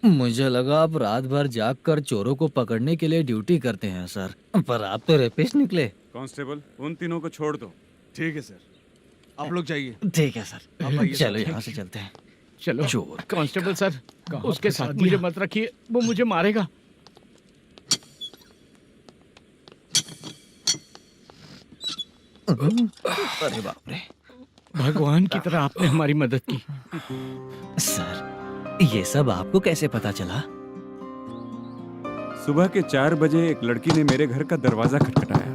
मुझे लगा आप रात भर जाग कर चोरों को पकड़ने के लिए ड्यूटी करते हैं सर, पर आप तो रेपिस्ट निकले। कांस्टेबल, उन तीनों को छोड़ दो। ठीक है सर, आप लोग जाइए। ठीक है सर, चलो यहाँ से चलते हैं। चलो चोर। कांस्टेबल सर, उसके साथ मुझे मत रखिए, वो मुझे मारेगा। अरे बाप रे, भगवान की तरह आपने हमारी मदद की। सर, ये सब आपको कैसे पता चला? सुबह के 4 बजे एक लड़की ने मेरे घर का दरवाजा खटखटाया।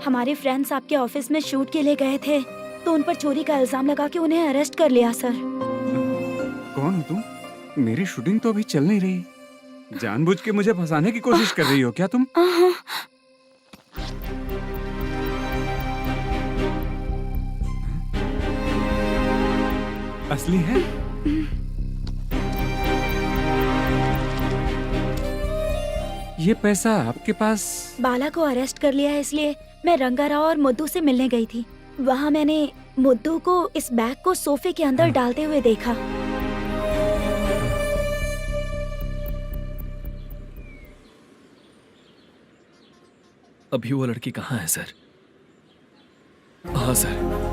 हमारे फ्रेंड्स आपके ऑफिस में शूट के लिए गए थे। तो उन पर चोरी का इल्जाम लगा के उन्हें अरेस्ट कर लिया सर। कौन हो तुम? मेरी शूटिंग तो अभी चल नहीं रही। जानबूझ के मुझे फंसाने की कोशिश कर रही हो क्या तुम? असली है? ये पैसा आपके पास? बाला को अरेस्ट कर लिया है इसलिए मैं रंगाराव और मुद्दू से मिलने गई थी। वहाँ मैंने मुद्दू को इस बैग को सोफे के अंदर डालते हुए देखा। अभी वो लड़की कहाँ है सर? हाँ सर।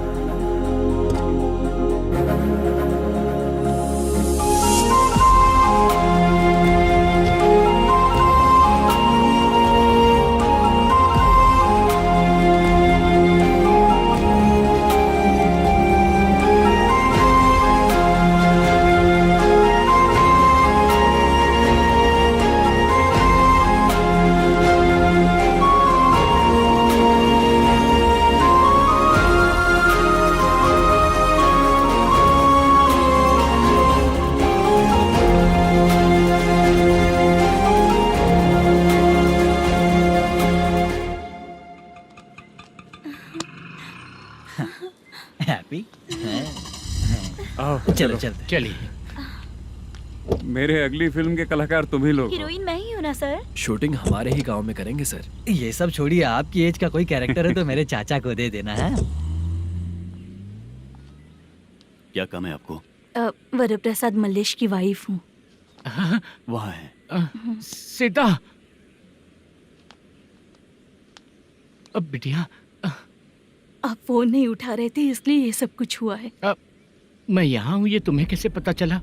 हैप्पी? आओ चलो चलते। चलिए। मेरे अगली फिल्म के कलाकार तुम ही लोग हो। हीरोइन मैं ही हूँ ना सर। शूटिंग हमारे ही गांव में करेंगे सर। ये सब छोड़िए, आपकी एज का कोई कैरेक्टर है तो मेरे चाचा को दे देना है। क्या काम है आपको? वरप्रसाद मल्लेश की वाइफ हूँ। वहाँ है। सीता। अब बिटिया आप फोन नहीं उठा रहे थे इसलिए ये सब कुछ हुआ है। मैं यहाँ हूँ, ये तुम्हें कैसे पता चला?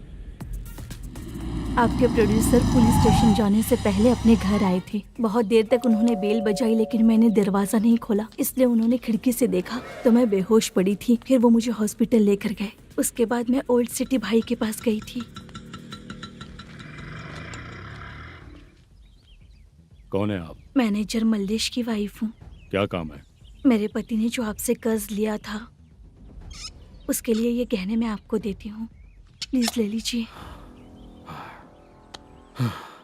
आपके प्रोड्यूसर पुलिस स्टेशन जाने से पहले अपने घर आए थे। बहुत देर तक उन्होंने बेल बजाई लेकिन मैंने दरवाजा नहीं खोला, इसलिए उन्होंने खिड़की से देखा तो मैं बेहोश पड़ी थी। फिर वो मुझे हॉस्पिटल लेकर गए। उसके बाद मैं ओल्ड सिटी भाई के पास गई थी। कौन है आप? मैनेजर मल्लेश की वाइफ हूँ। क्या काम है? मेरे पति ने जो आपसे कर्ज लिया था उसके लिए ये गहने मैं आपको देती हूँ, प्लीज ले लीजिए।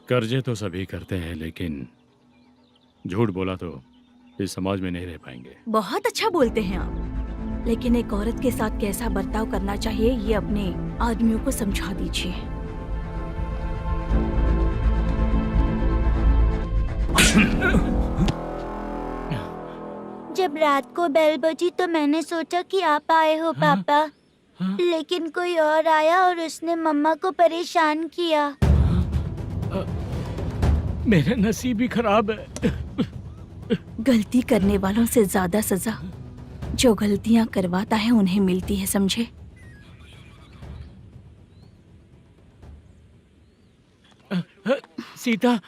कर्जे तो सभी करते हैं लेकिन झूठ बोला तो इस समाज में नहीं रह पाएंगे। बहुत अच्छा बोलते हैं आप, लेकिन एक औरत के साथ कैसा बर्ताव करना चाहिए ये अपने आदमियों को समझा दीजिए। जब रात को बेल बजी तो मैंने सोचा कि आप आए हो पापा। लेकिन कोई और आया और उसने मम्मा को परेशान किया। मेरा नसीब ही खराब है। गलती करने वालों से ज्यादा सजा जो गलतियां करवाता है उन्हें मिलती है, समझे? सीता,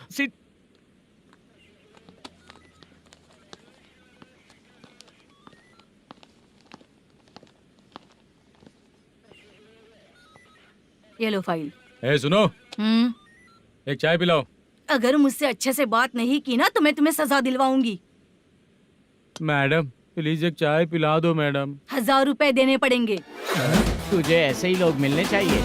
ये लो फाइल। सुनो, एक चाय पिलाओ। अगर मुझसे अच्छे से बात नहीं की ना तो मैं तुम्हें सजा दिलवाऊंगी। मैडम प्लीज एक चाय पिला दो मैडम। 1000 रुपए देने पड़ेंगे। तुझे ऐसे ही लोग मिलने चाहिए।